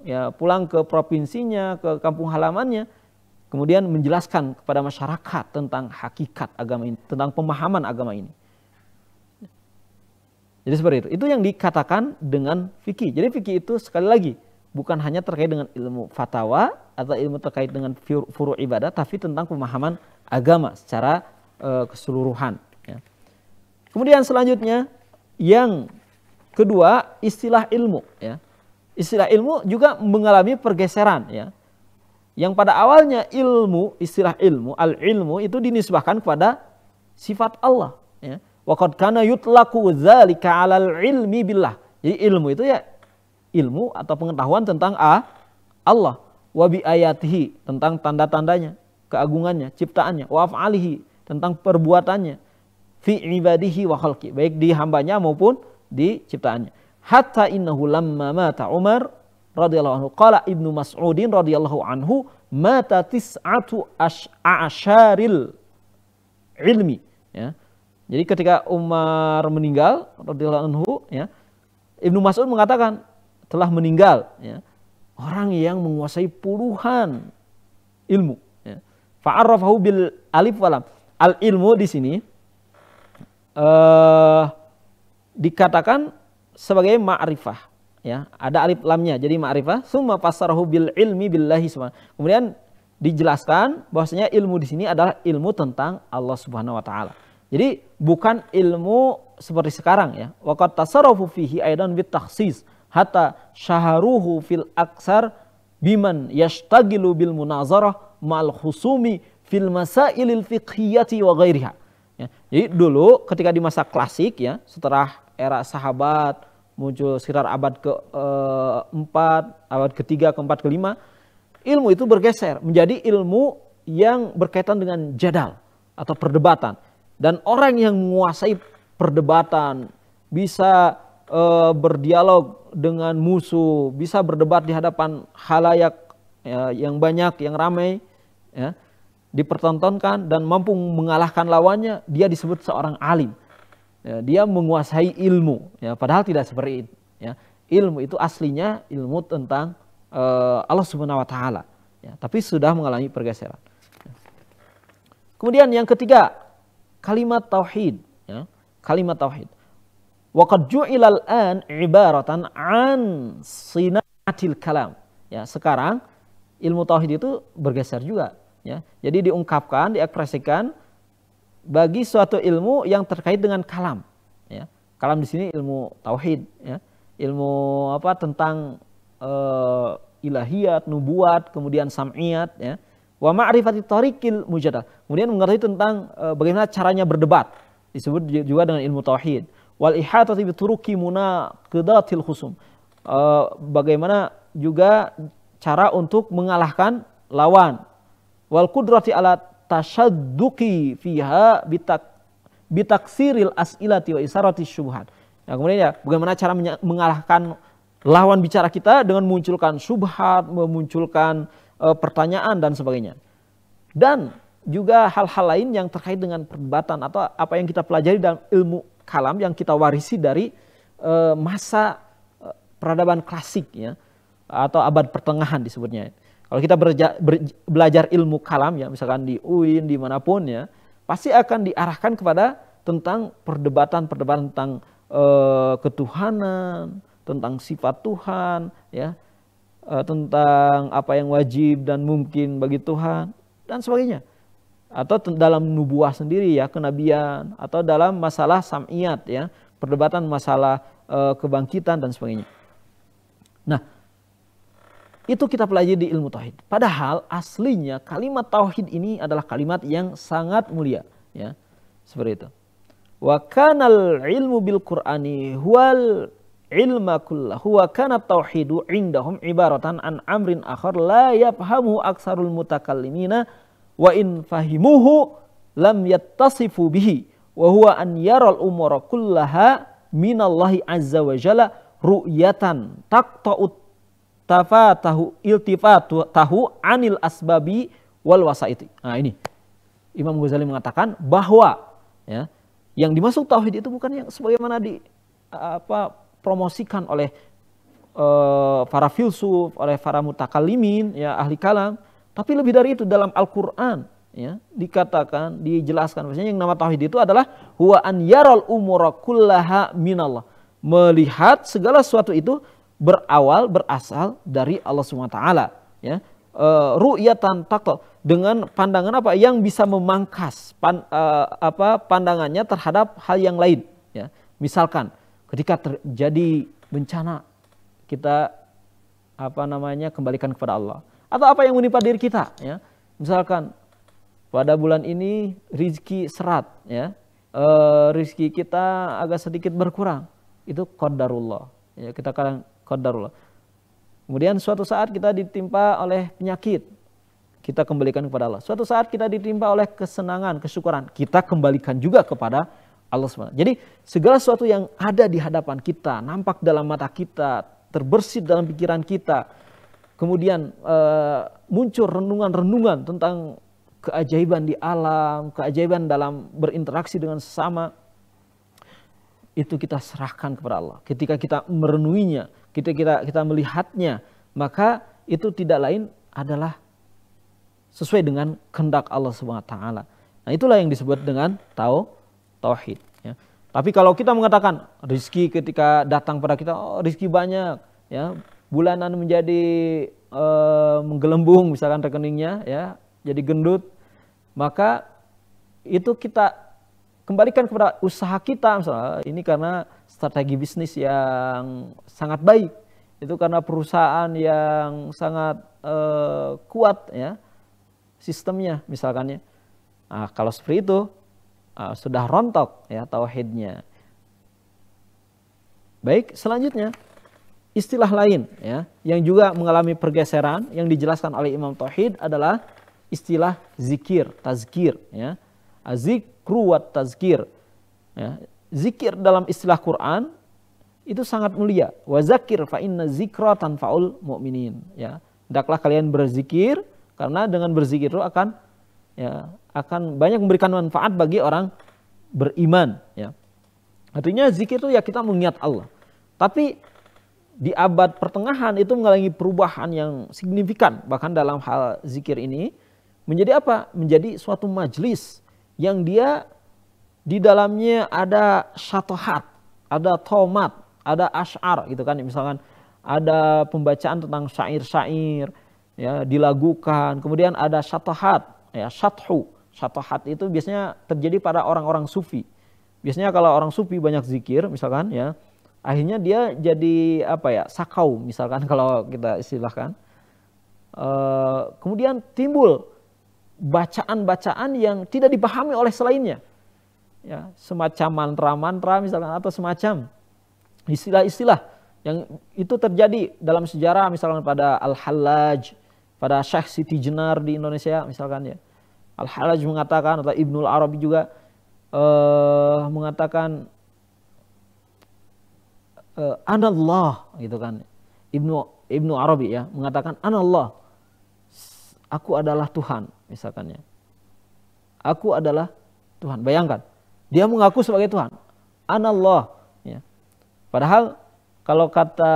ya, pulang ke provinsinya, ke kampung halamannya, kemudian menjelaskan kepada masyarakat tentang hakikat agama ini, tentang pemahaman agama ini. Jadi seperti itu. Itu yang dikatakan dengan fikih. Jadi fikih itu sekali lagi bukan hanya terkait dengan ilmu fatwa atau ilmu terkait dengan furu' ibadah, tapi tentang pemahaman agama secara keseluruhan. Ya. Kemudian selanjutnya yang kedua, istilah ilmu. Ya. Istilah ilmu juga mengalami pergeseran, ya. Yang pada awalnya ilmu, istilah ilmu, al-ilmu itu dinisbahkan kepada sifat Allah, ya. Wa qad kana yutlaqu dzalika 'alal ilmi billah. Jadi ilmu itu ya ilmu atau pengetahuan tentang Allah, wa bi ayatihi, tentang tanda-tandanya, keagungannya, ciptaannya, wa af'alihi, tentang perbuatannya, fi ibadihi wa khalqi, baik di hambanya maupun di ciptaannya. Hatta innahu lamma mata Umar radhiyallahu anhu qala Ibnu Mas'udin radhiyallahu anhu mata tis'atu a'syaril ilmi, ya. Jadi ketika Umar meninggal radhiyallahu anhu, ya, Ibnu Mas'ud mengatakan telah meninggal, ya, orang yang menguasai puluhan ilmu, ya. Fa'arrafahu bil alif walam. Al ilmu di sini dikatakan sebagai ma'rifah, ya, ada alif lamnya jadi ma'rifah. Summa fassarahu bil ilmi billahi subhanahu. Kemudian dijelaskan bahwasanya ilmu di sini adalah ilmu tentang Allah Subhanahu wa taala. Jadi bukan ilmu seperti sekarang, ya. Wa qad tasarrafu fihi aidan bit takhsis hatta syaharuhu fil aksar biman yashtagilu bil munazarah ma'al khusumi fil masailil fiqhiyati wa ghairiha. Ya. Jadi dulu ketika di masa klasik, ya, setelah era sahabat muncul sekitar abad ke-4, abad ke-3, ke-4, ke-5, ilmu itu bergeser menjadi ilmu yang berkaitan dengan jadal atau perdebatan. Dan orang yang menguasai perdebatan, bisa berdialog dengan musuh, bisa berdebat di hadapan khalayak, ya, yang banyak, yang ramai, ya, dipertontonkan dan mampu mengalahkan lawannya, dia disebut seorang alim. Ya, dia menguasai ilmu, ya, padahal tidak seperti itu, ya. Ilmu itu aslinya ilmu tentang Allah Subhanahu wa taala, ya, tapi sudah mengalami pergeseran. Kemudian yang ketiga, kalimat tauhid, ya, kalimat tauhid. Wa qad ju'ila al-an ibaratan an sinatil kalam. Ya, sekarang ilmu tauhid itu bergeser juga, ya. Jadi diungkapkan, diekspresikan bagi suatu ilmu yang terkait dengan kalam, ya. Kalam di sini ilmu tauhid, ya. Ilmu apa tentang ilahiyat, nubuat, kemudian sam'iyat, ya. Wa ma'rifati tariqil mujadal. Kemudian mengetahui tentang bagaimana caranya berdebat, disebut juga dengan ilmu tauhid. wal ihatati bi turuqi munaqidatil khusum. Bagaimana juga cara untuk mengalahkan lawan, wal qudrati ala tasyadduqi fiha bitaksiril as'ilati wa isarati syubhat. Nah, kemudian ya bagaimana cara mengalahkan lawan bicara kita dengan memunculkan syubhat, memunculkan pertanyaan dan sebagainya. Dan juga hal-hal lain yang terkait dengan perdebatan atau apa yang kita pelajari dalam ilmu kalam yang kita warisi dari masa peradaban klasik ya, atau abad pertengahan disebutnya. Kalau kita belajar ilmu kalam ya, misalkan di UIN, dimanapun ya, pasti akan diarahkan kepada tentang perdebatan tentang ketuhanan, tentang sifat Tuhan, ya, tentang apa yang wajib dan mungkin bagi Tuhan dan sebagainya. Atau dalam nubuah sendiri ya, kenabian, atau dalam masalah sam'iyat ya, perdebatan masalah kebangkitan dan sebagainya. Nah, itu kita pelajari di ilmu tauhid. Padahal aslinya kalimat tauhid ini adalah kalimat yang sangat mulia, ya. Seperti itu. Wa kanal ilmu bil Qur'ani huwal ilma kullahu wa kana tauhidu indahum ibaratan an amrin akhar la yafhamu aksarul mutakallimina wa in fahimuhu lam yattasifu bihi wa huwa an yaral umura kullaha minallahi azza wa jalla ru'yatan taqta'ut tafatahu iltifatahu anil asbabi wal wasaiti. Nah, ini Imam Ghazali mengatakan bahwa ya, yang dimaksud tauhid itu bukan yang sebagaimana promosikan oleh para filsuf, oleh para mutakallimin ya, ahli kalam, tapi lebih dari itu. Dalam Al-Qur'an ya, dikatakan, dijelaskan bahwasanya yang nama tauhid itu adalah huwa an yaral umura kullaha minallah, melihat segala sesuatu itu berasal dari Allah SWT ya. Ru'yatan taqta, dengan pandangan apa yang bisa memangkas pandangannya terhadap hal yang lain ya. Misalkan ketika terjadi bencana, kita kembalikan kepada Allah, atau apa yang menimpa diri kita ya. Misalkan pada bulan ini rizki seret ya, rizki kita agak sedikit berkurang, itu qadarullah ya, kita kadang qadarullah. Kemudian suatu saat kita ditimpa oleh penyakit, kita kembalikan kepada Allah. Suatu saat kita ditimpa oleh kesenangan, kesyukuran, kita kembalikan juga kepada Allah SWT. Jadi segala sesuatu yang ada di hadapan kita, nampak dalam mata kita, terbersit dalam pikiran kita, kemudian muncul renungan-renungan tentang keajaiban di alam, keajaiban dalam berinteraksi dengan sesama, itu kita serahkan kepada Allah. Ketika kita merenunginya, ketika kita melihatnya, maka itu tidak lain adalah sesuai dengan kehendak Allah SWT. Nah, itulah yang disebut dengan tauhid ya. Tapi kalau kita mengatakan rizki ketika datang pada kita, oh rizki banyak ya, bulanan menjadi menggelembung misalkan rekeningnya ya, jadi gendut, maka itu kita kembalikan kepada usaha kita. Misalnya ini karena strategi bisnis yang sangat baik, itu karena perusahaan yang sangat kuat ya sistemnya misalkan ya. Nah, kalau seperti itu sudah rontok ya tauhidnya. Baik, selanjutnya istilah lain ya yang juga mengalami pergeseran yang dijelaskan oleh Imam Tauhid adalah istilah zikir, tazkir ya. Azikru wat tazkir ya. Zikir dalam istilah Quran itu sangat mulia. Wa zakir fa inna zikra tanfaul mu'minin ya. Hendaklah kalian berzikir karena dengan berzikir itu akan banyak memberikan manfaat bagi orang beriman ya. Artinya zikir itu ya kita mengingat Allah. Tapi di abad pertengahan itu mengalami perubahan yang signifikan, bahkan dalam hal zikir ini menjadi apa? Menjadi suatu majlis yang dia di dalamnya ada syatohat, ada tomat, ada asy'ar gitu kan. Misalkan ada pembacaan tentang syair-syair ya, dilagukan. Kemudian ada syatohat ya, syathu. Syatohat itu biasanya terjadi pada orang-orang sufi. Biasanya kalau orang sufi banyak zikir misalkan ya, akhirnya dia jadi sakau misalkan kalau kita istilahkan. Kemudian timbul bacaan-bacaan yang tidak dipahami oleh selainnya. ya, semacam mantra-mantra misalkan, atau semacam istilah-istilah yang itu terjadi dalam sejarah, misalkan pada Al-Hallaj, pada Syekh Siti Jenar di Indonesia misalkan ya. Al-Hallaj mengatakan, atau Ibnul Arabi juga mengatakan anallah gitu kan. Ibnu Arabi ya mengatakan anallah, aku adalah Tuhan misalkan ya. Aku adalah Tuhan. Bayangkan, dia mengaku sebagai Tuhan. Anallah ya. Padahal kalau kata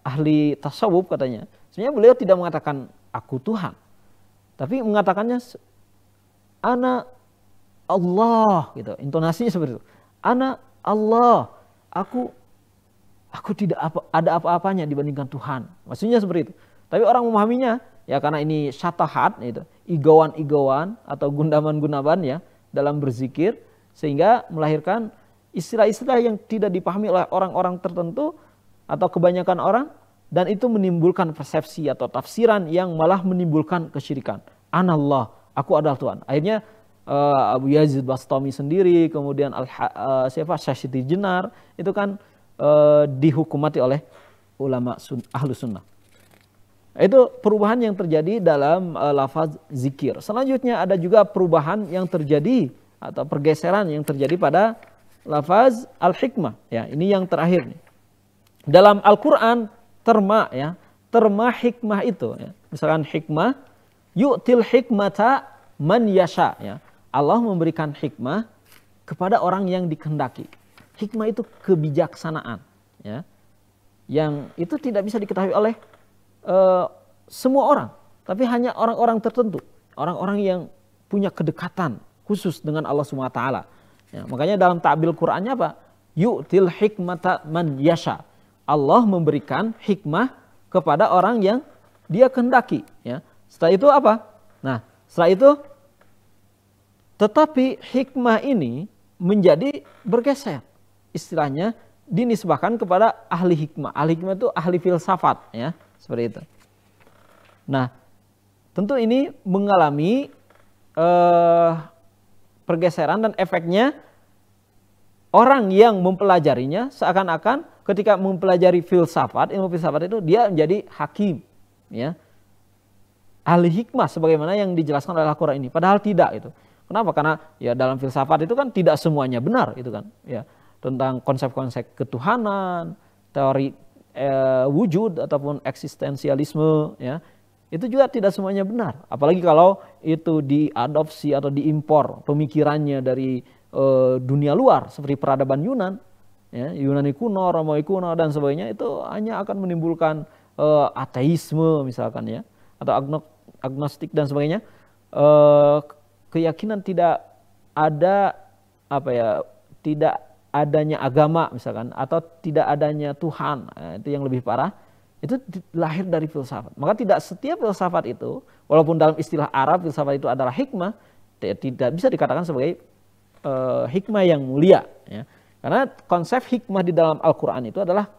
ahli tasawuf katanya, sebenarnya beliau tidak mengatakan aku Tuhan, tapi mengatakannya ana Allah gitu. Intonasinya seperti itu. Ana Allah. Aku tidak ada apa-apanya dibandingkan Tuhan. Maksudnya seperti itu. Tapi orang memahaminya ya karena ini syatahat itu, igauan-igauan atau gundaman-gundaman ya dalam berzikir, sehingga melahirkan istilah-istilah yang tidak dipahami oleh orang-orang tertentu atau kebanyakan orang, dan itu menimbulkan persepsi atau tafsiran yang malah menimbulkan kesyirikan. Anallah, aku adalah Tuhan. Akhirnya Abu Yazid Bastami sendiri, kemudian Syekh Siti Jenar itu kan dihukumati oleh ulama ahlu sunnah. Itu perubahan yang terjadi dalam lafaz zikir. Selanjutnya ada juga perubahan yang terjadi atau pergeseran yang terjadi pada lafaz al-hikmah. Ya, ini yang terakhir nih. Dalam Al-Quran terma ya, terma hikmah itu ya. Misalkan hikmah, yu'til hikmata man yasha ya. Allah memberikan hikmah kepada orang yang dikehendaki. Hikmah itu kebijaksanaan ya. Yang itu tidak bisa diketahui oleh semua orang, tapi hanya orang-orang tertentu, orang-orang yang punya kedekatan khusus dengan Allah Subhanahu wa taala. Ya, makanya dalam ta'bil Qur'annya apa? Yu'til hikmata man yasha. Allah memberikan hikmah kepada orang yang dia kehendaki ya. Setelah itu apa? Nah, setelah itu tetapi hikmah ini menjadi bergeser. Istilahnya dinisbahkan kepada ahli hikmah. Ahli hikmah itu ahli filsafat ya, seperti itu. Nah, tentu ini mengalami pergeseran dan efeknya orang yang mempelajarinya seakan-akan ketika mempelajari filsafat, ilmu filsafat itu dia menjadi hakim ya. Ahli hikmah sebagaimana yang dijelaskan oleh Al-Qur'an ini. Padahal tidak itu. Kenapa? Karena ya dalam filsafat itu kan tidak semuanya benar itu kan ya. Tentang konsep-konsep ketuhanan, teori wujud ataupun eksistensialisme ya. Itu juga tidak semuanya benar. Apalagi kalau itu diadopsi atau diimpor pemikirannya dari dunia luar seperti peradaban Yunan, ya, Yunani kuno, Romawi kuno dan sebagainya, itu hanya akan menimbulkan ateisme misalkan ya, atau agnostik dan sebagainya. Keyakinan tidak ada apa ya, tidak adanya agama misalkan, atau tidak adanya Tuhan, itu yang lebih parah. Itu lahir dari filsafat. Maka tidak setiap filsafat itu, walaupun dalam istilah Arab filsafat itu adalah hikmah, tidak bisa dikatakan sebagai hikmah yang mulia ya. Karena konsep hikmah di dalam Al-Quran itu adalah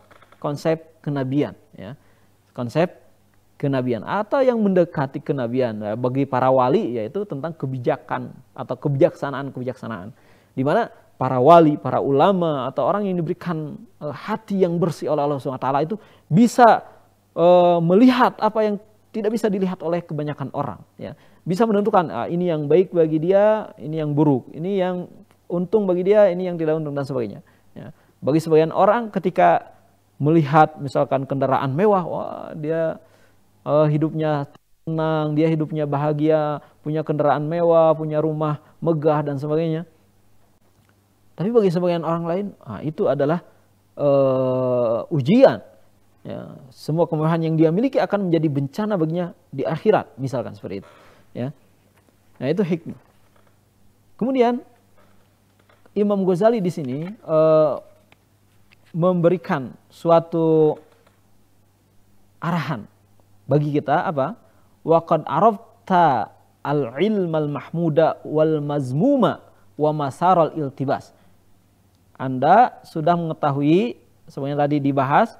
konsep kenabian ya. Konsep kenabian atau yang mendekati kenabian bagi para wali, yaitu tentang kebijakan atau kebijaksanaan di mana para wali, para ulama atau orang yang diberikan hati yang bersih oleh Allah SWT itu bisa melihat apa yang tidak bisa dilihat oleh kebanyakan orang ya. Bisa menentukan ini yang baik bagi dia, ini yang buruk, ini yang untung bagi dia, ini yang tidak untung dan sebagainya ya. Bagi sebagian orang ketika melihat misalkan kendaraan mewah, wah dia hidupnya tenang, dia hidupnya bahagia, punya kendaraan mewah, punya rumah megah dan sebagainya. Tapi bagi sebagian orang lain, itu adalah ujian. Ya, semua kemewahan yang dia miliki akan menjadi bencana baginya di akhirat, misalkan seperti itu. Ya, nah itu hikmah. Kemudian Imam Ghazali di sini memberikan suatu arahan bagi kita apa? Waqad arafta al-ilmal mahmuda wal mazmuma wa masaral iltibas. Anda sudah mengetahui, sebenarnya tadi dibahas,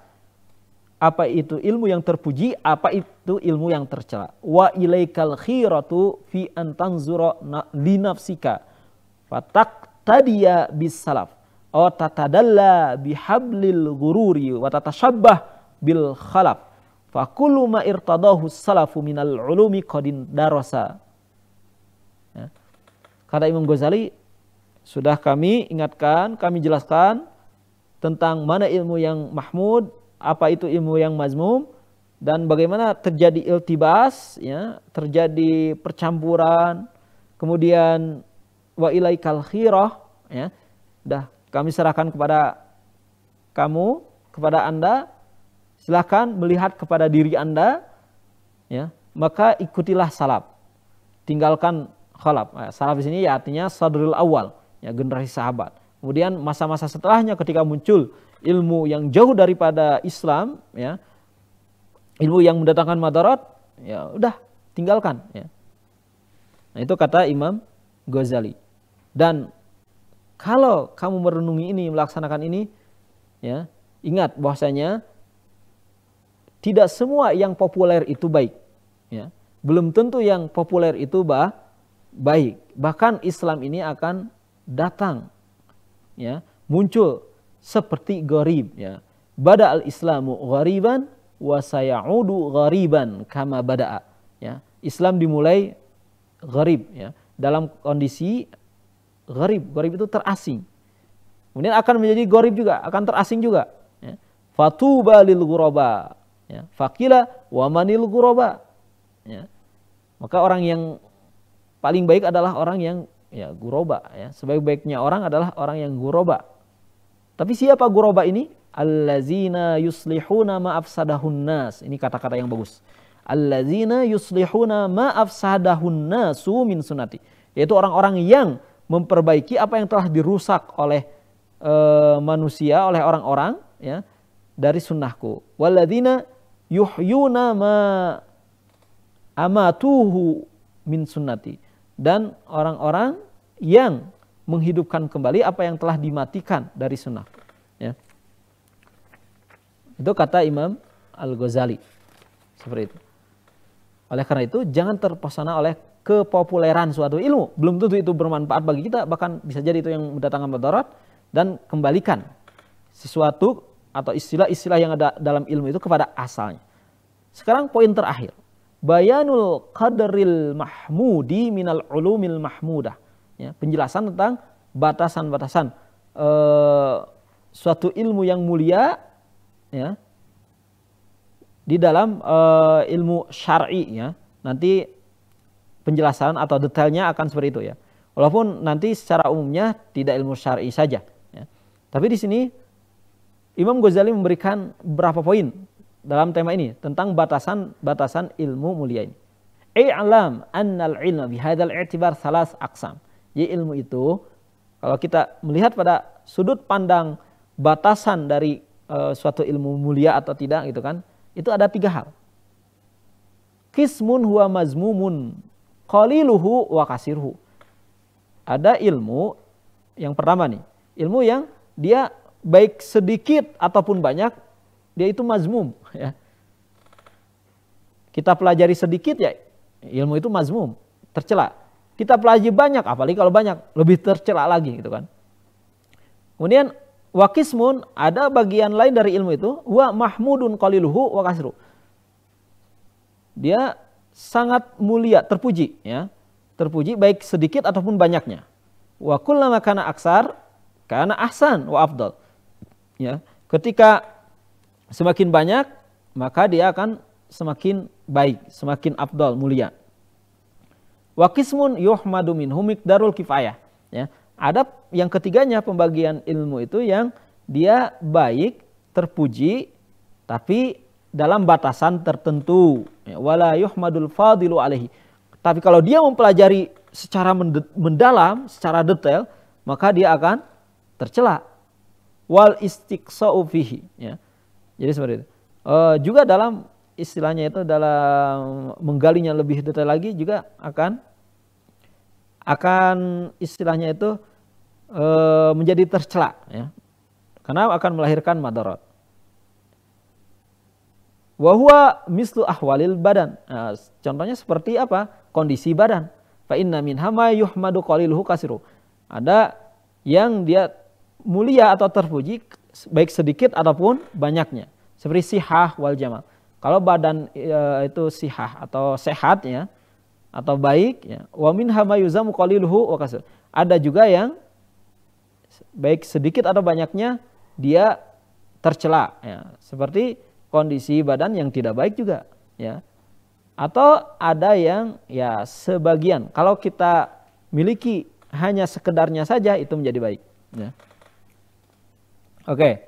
apa itu ilmu yang terpuji, apa itu ilmu yang tercela. Wa ilaikal khiratu fi an tanzura li nafsika taqtadiya bis salaf aw tatadalla bihablil ghururi wa tatashabbah bil khalaf fa kullu ma irtadahu salafu minal ulumi qadin darasa. Ya. Kata Imam Ghazali, sudah kami ingatkan, kami jelaskan tentang mana ilmu yang mahmud, apa itu ilmu yang mazmum, dan bagaimana terjadi iltibas, ya, terjadi percampuran, kemudian wa ilaikal khirah, ya, dah kami serahkan kepada kamu, kepada Anda, silakan melihat kepada diri Anda, ya, maka ikutilah salaf, tinggalkan khalaf. Salaf di sini ya artinya sadrul awal, ya, generasi sahabat. Kemudian masa-masa setelahnya ketika muncul ilmu yang jauh daripada Islam, ya, ilmu yang mendatangkan madarat, ya udah tinggalkan, ya. Nah, itu kata Imam Ghazali. Dan kalau kamu merenungi ini, melaksanakan ini, ya, ingat bahwasanya tidak semua yang populer itu baik, ya. Belum tentu yang populer itu baik. Bahkan Islam ini akan datang, ya, muncul seperti gharib, ya. Bada al-Islamu ghariban wa sayaudu ghariban kama bada'a, ya. Islam dimulai gharib, ya, dalam kondisi gharib. Gharib itu terasing. Kemudian akan menjadi gharib juga, akan terasing juga, ya. Fatuba lil ghuraba, ya. Faqila wa manil ghuraba, ya. Maka orang yang paling baik adalah orang yang, ya, ghuraba, ya. Sebaik-baiknya orang adalah orang yang ghuraba. Tapi siapa ghuraba ini? Allazina yuslihuna ma afsadahun nas. Ini kata-kata yang bagus. Allazina yuslihuna ma afsadahun nasu min sunnati. Yaitu orang-orang yang memperbaiki apa yang telah dirusak oleh manusia, oleh orang-orang, ya, dari sunnahku. Walladzina yuhyuna ma amatuhu min sunnati. Dan orang-orang yang menghidupkan kembali apa yang telah dimatikan dari sunnah, ya. Itu kata Imam Al-Ghazali. Seperti itu. Oleh karena itu jangan terpesona oleh kepopuleran suatu ilmu. Belum tentu itu bermanfaat bagi kita, bahkan bisa jadi itu yang mendatangkan mudarat. Dan kembalikan sesuatu atau istilah-istilah yang ada dalam ilmu itu kepada asalnya. Sekarang poin terakhir. Bayanul qadaril mahmudi minal ulumil mahmudah, ya, penjelasan tentang batasan-batasan suatu ilmu yang mulia, ya, di dalam ilmu syar'i, ya. Nanti penjelasan atau detailnya akan seperti itu, ya. Walaupun nanti secara umumnya tidak ilmu syar'i saja, ya. Tapi di sini Imam Ghazali memberikan beberapa poin dalam tema ini tentang batasan-batasan ilmu mulia ini. I'lam annal ilma bihadzal i'tibar salas aqsam. Jadi ilmu itu kalau kita melihat pada sudut pandang batasan dari suatu ilmu mulia atau tidak, gitu kan, itu ada 3 hal. Qismun huwa mazmumun qaliluhu wa kasirhu. Ada ilmu yang pertama nih, ilmu yang dia baik sedikit ataupun banyak, dia itu mazmum, ya. Kita pelajari sedikit, ya, ilmu itu mazmum, tercela. Kita pelajari banyak, apalagi kalau banyak, lebih tercela lagi, gitu kan. Kemudian wa qismun, ada bagian lain dari ilmu itu, wa mahmudun qaliluhu wa kasru. Dia sangat mulia, terpuji, ya. Terpuji baik sedikit ataupun banyaknya. Wa kullama kana aksar kana ahsan wa afdal. Ya, ketika semakin banyak maka dia akan semakin baik, semakin afdal, mulia. Wa qismun yuhmadu minhu miqdarul kifayah, ya. Ada yang ketiganya pembagian ilmu itu yang dia baik, terpuji, tapi dalam batasan tertentu, ya. Wala yuhmadul fadilu alaihi. Tapi kalau dia mempelajari secara mendalam, secara detail, maka dia akan tercela. Wal istiqsa'u fihi, ya. Jadi seperti itu. Juga dalam istilahnya itu, dalam menggalinya lebih detail lagi juga akan istilahnya itu menjadi tercela, ya. Karena akan melahirkan madarat. Wa huwa mislu ahwalil badan. Nah, contohnya seperti apa? Kondisi badan. Fa inna minha ma yuhmadu qaliluhu kasiru. Ada yang dia mulia atau terpuji baik sedikit ataupun banyaknya. Seperti sihah wal jamal. Kalau badan itu sihah atau sehat ya, atau baik ya, wa minha ma yuzamu qaliluhu wa kasr. Ada juga yang baik sedikit atau banyaknya dia tercela ya, seperti kondisi badan yang tidak baik juga ya. Atau ada yang ya sebagian, kalau kita miliki hanya sekedarnya saja itu menjadi baik ya. Oke.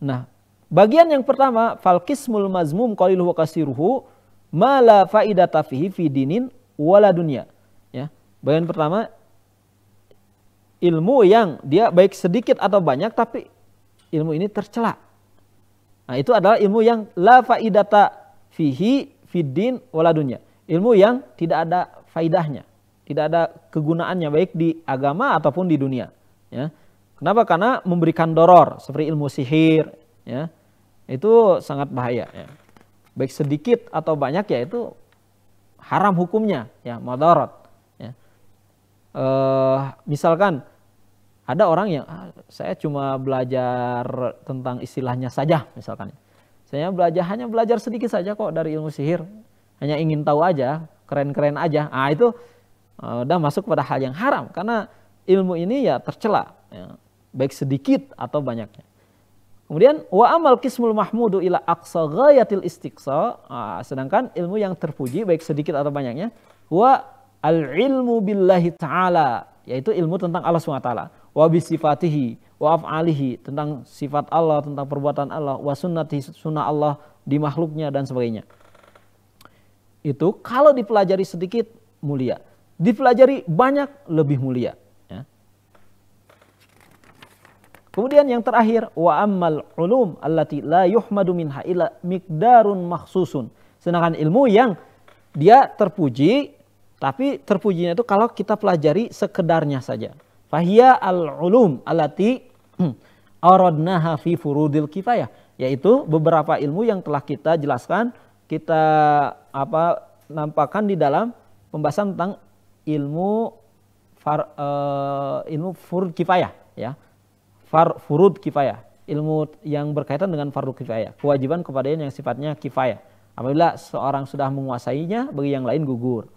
Nah, bagian yang pertama fal qismul mazmum qaliluhu wa kasiruhu ma la faidata fihi fi dinin wala dunya ya. Bagian pertama ilmu yang dia baik sedikit atau banyak tapi ilmu ini tercela. Nah, itu adalah ilmu yang la faidata fihi fiddin wala dunya. Ilmu yang tidak ada faidahnya, tidak ada kegunaannya baik di agama ataupun di dunia ya. Kenapa? Karena memberikan doror seperti ilmu sihir ya. Itu sangat bahaya ya. Baik sedikit atau banyak ya itu haram hukumnya ya, madarat ya. Misalkan ada orang yang saya cuma belajar tentang istilahnya saja misalkan. Saya hanya belajar sedikit saja kok dari ilmu sihir. Hanya ingin tahu aja, keren-keren aja. Ah itu udah masuk pada hal yang haram karena ilmu ini ya tercela ya, baik sedikit atau banyaknya. Kemudian wa amal qismul mahmudu ila aqsa ghayatil istiqsa. Sedangkan ilmu yang terpuji baik sedikit atau banyaknya wa al ilmu billahi ta'ala, yaitu ilmu tentang Allah SWT, wa bi sifatihi wa af'alihi, tentang sifat Allah, tentang perbuatan Allah, wa sunnati, sunnah Allah di makhluknya dan sebagainya. Itu kalau dipelajari sedikit mulia, dipelajari banyak lebih mulia ya. Kemudian yang terakhir wa ammal ulum allati la yuhmadu minha illa miqdarun makhsusun. Sedangkan ilmu yang dia terpuji tapi terpujinya itu kalau kita pelajari sekedarnya saja. Fahiya al-ulum allati aradnaha fi furudil kifayah, yaitu beberapa ilmu yang telah kita jelaskan, kita nampakkan di dalam pembahasan tentang ilmu furud kifayah ya. Furud kifayah, ilmu yang berkaitan dengan fardu kifayah, kewajiban kepadanya yang sifatnya kifayah. Apabila seorang sudah menguasainya, bagi yang lain gugur.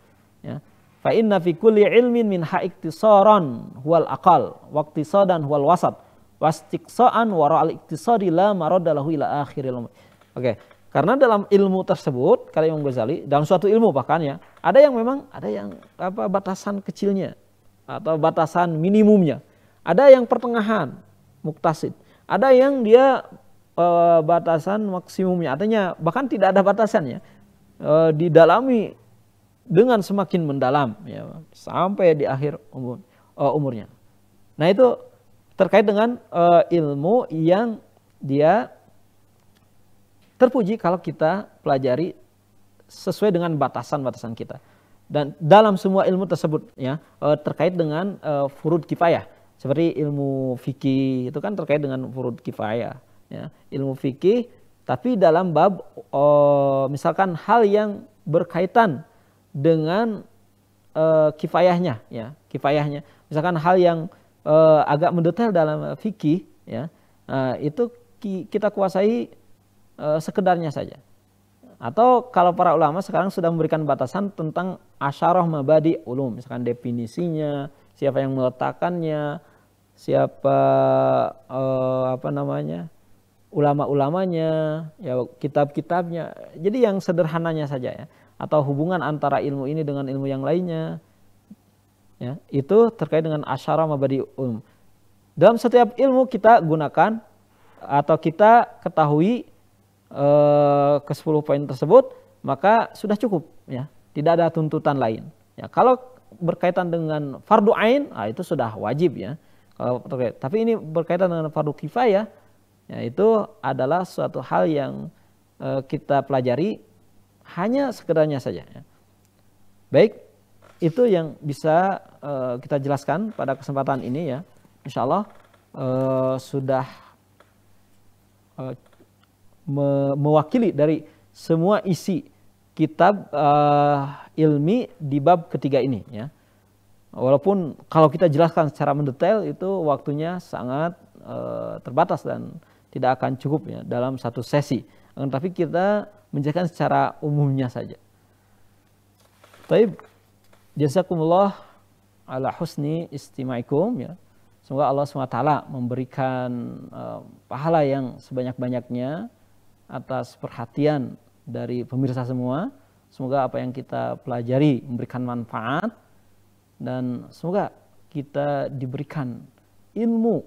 Ya. Fa inna fi kulli ilmin min ha'iktisaran huwal aqal, waqtisadan huwal wasat, wastiqsa'an wara'al iktisadi la maradda lahu ila akhiril. Oke, karena dalam ilmu tersebut, kata Imam Ghazali, dalam suatu ilmu bahkan ya, ada yang memang ada yang batasan kecilnya atau batasan minimumnya. Ada yang pertengahan, muktasid. Ada yang dia batasan maksimumnya, artinya bahkan tidak ada batasannya, didalami dengan semakin mendalam ya, sampai di akhir umurnya. Nah itu terkait dengan ilmu yang dia terpuji kalau kita pelajari sesuai dengan batasan-batasan kita. Dan dalam semua ilmu tersebut ya, terkait dengan furud kifayah. Seperti ilmu fikih itu kan terkait dengan furud kifayah ya. Ilmu fikih tapi dalam bab misalkan hal yang berkaitan dengan kifayahnya ya, kifayahnya. Misalkan hal yang agak mendetail dalam fikih ya, itu kita kuasai sekedarnya saja. Atau kalau para ulama sekarang sudah memberikan batasan tentang asyarah mabadi ulum, misalkan definisinya, siapa yang meletakkannya, siapa ulama-ulamanya, ya kitab-kitabnya. Jadi yang sederhananya saja ya, atau hubungan antara ilmu ini dengan ilmu yang lainnya. Ya, itu terkait dengan asyarah mabadi ulum. Dalam setiap ilmu kita gunakan atau kita ketahui ke-10 poin tersebut, maka sudah cukup ya. Tidak ada tuntutan lain. Ya, kalau berkaitan dengan fardu ain, itu sudah wajib ya. Kalau terkait, tapi ini berkaitan dengan fardu kifayah, ya itu adalah suatu hal yang kita pelajari hanya sekedarnya saja. Ya. Baik, itu yang bisa kita jelaskan pada kesempatan ini ya. Insya Allah sudah mewakili dari semua isi kitab ilmi di bab ketiga ini ya. Walaupun kalau kita jelaskan secara mendetail itu waktunya sangat terbatas dan tidak akan cukup ya dalam satu sesi. Tapi kita menjelaskan secara umumnya saja. Baik, jazakumullah ala husni istima'ikum ya. Semoga Allah SWT memberikan pahala yang sebanyak-banyaknya atas perhatian dari pemirsa semua. Semoga apa yang kita pelajari memberikan manfaat. Dan semoga kita diberikan ilmu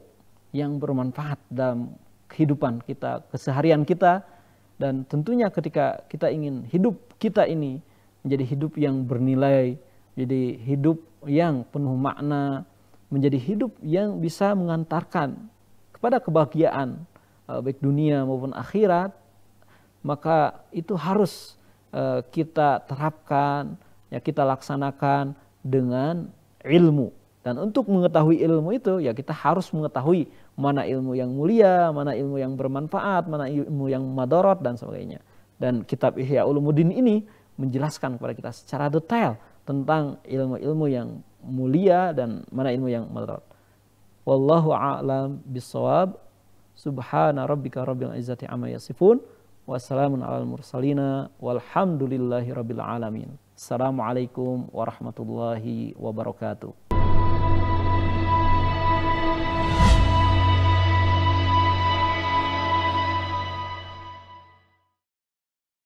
yang bermanfaat dalam kehidupan kita, keseharian kita. Dan tentunya ketika kita ingin hidup kita ini menjadi hidup yang bernilai, menjadi hidup yang penuh makna, menjadi hidup yang bisa mengantarkan kepada kebahagiaan baik dunia maupun akhirat, maka itu harus kita terapkan, ya kita laksanakan dengan ilmu. Dan untuk mengetahui ilmu itu ya kita harus mengetahui mana ilmu yang mulia, mana ilmu yang bermanfaat, mana ilmu yang madarat dan sebagainya. Dan kitab Ihya Ulumuddin ini menjelaskan kepada kita secara detail tentang ilmu-ilmu yang mulia dan mana ilmu yang madarat. Wallahu a'lam bissawab. Subhana rabbika rabbil izzati amma yasifun. Wassalamun alal mursalina walhamdulillahi rabbil alamin. Assalamualaikum warahmatullahi wabarakatuh.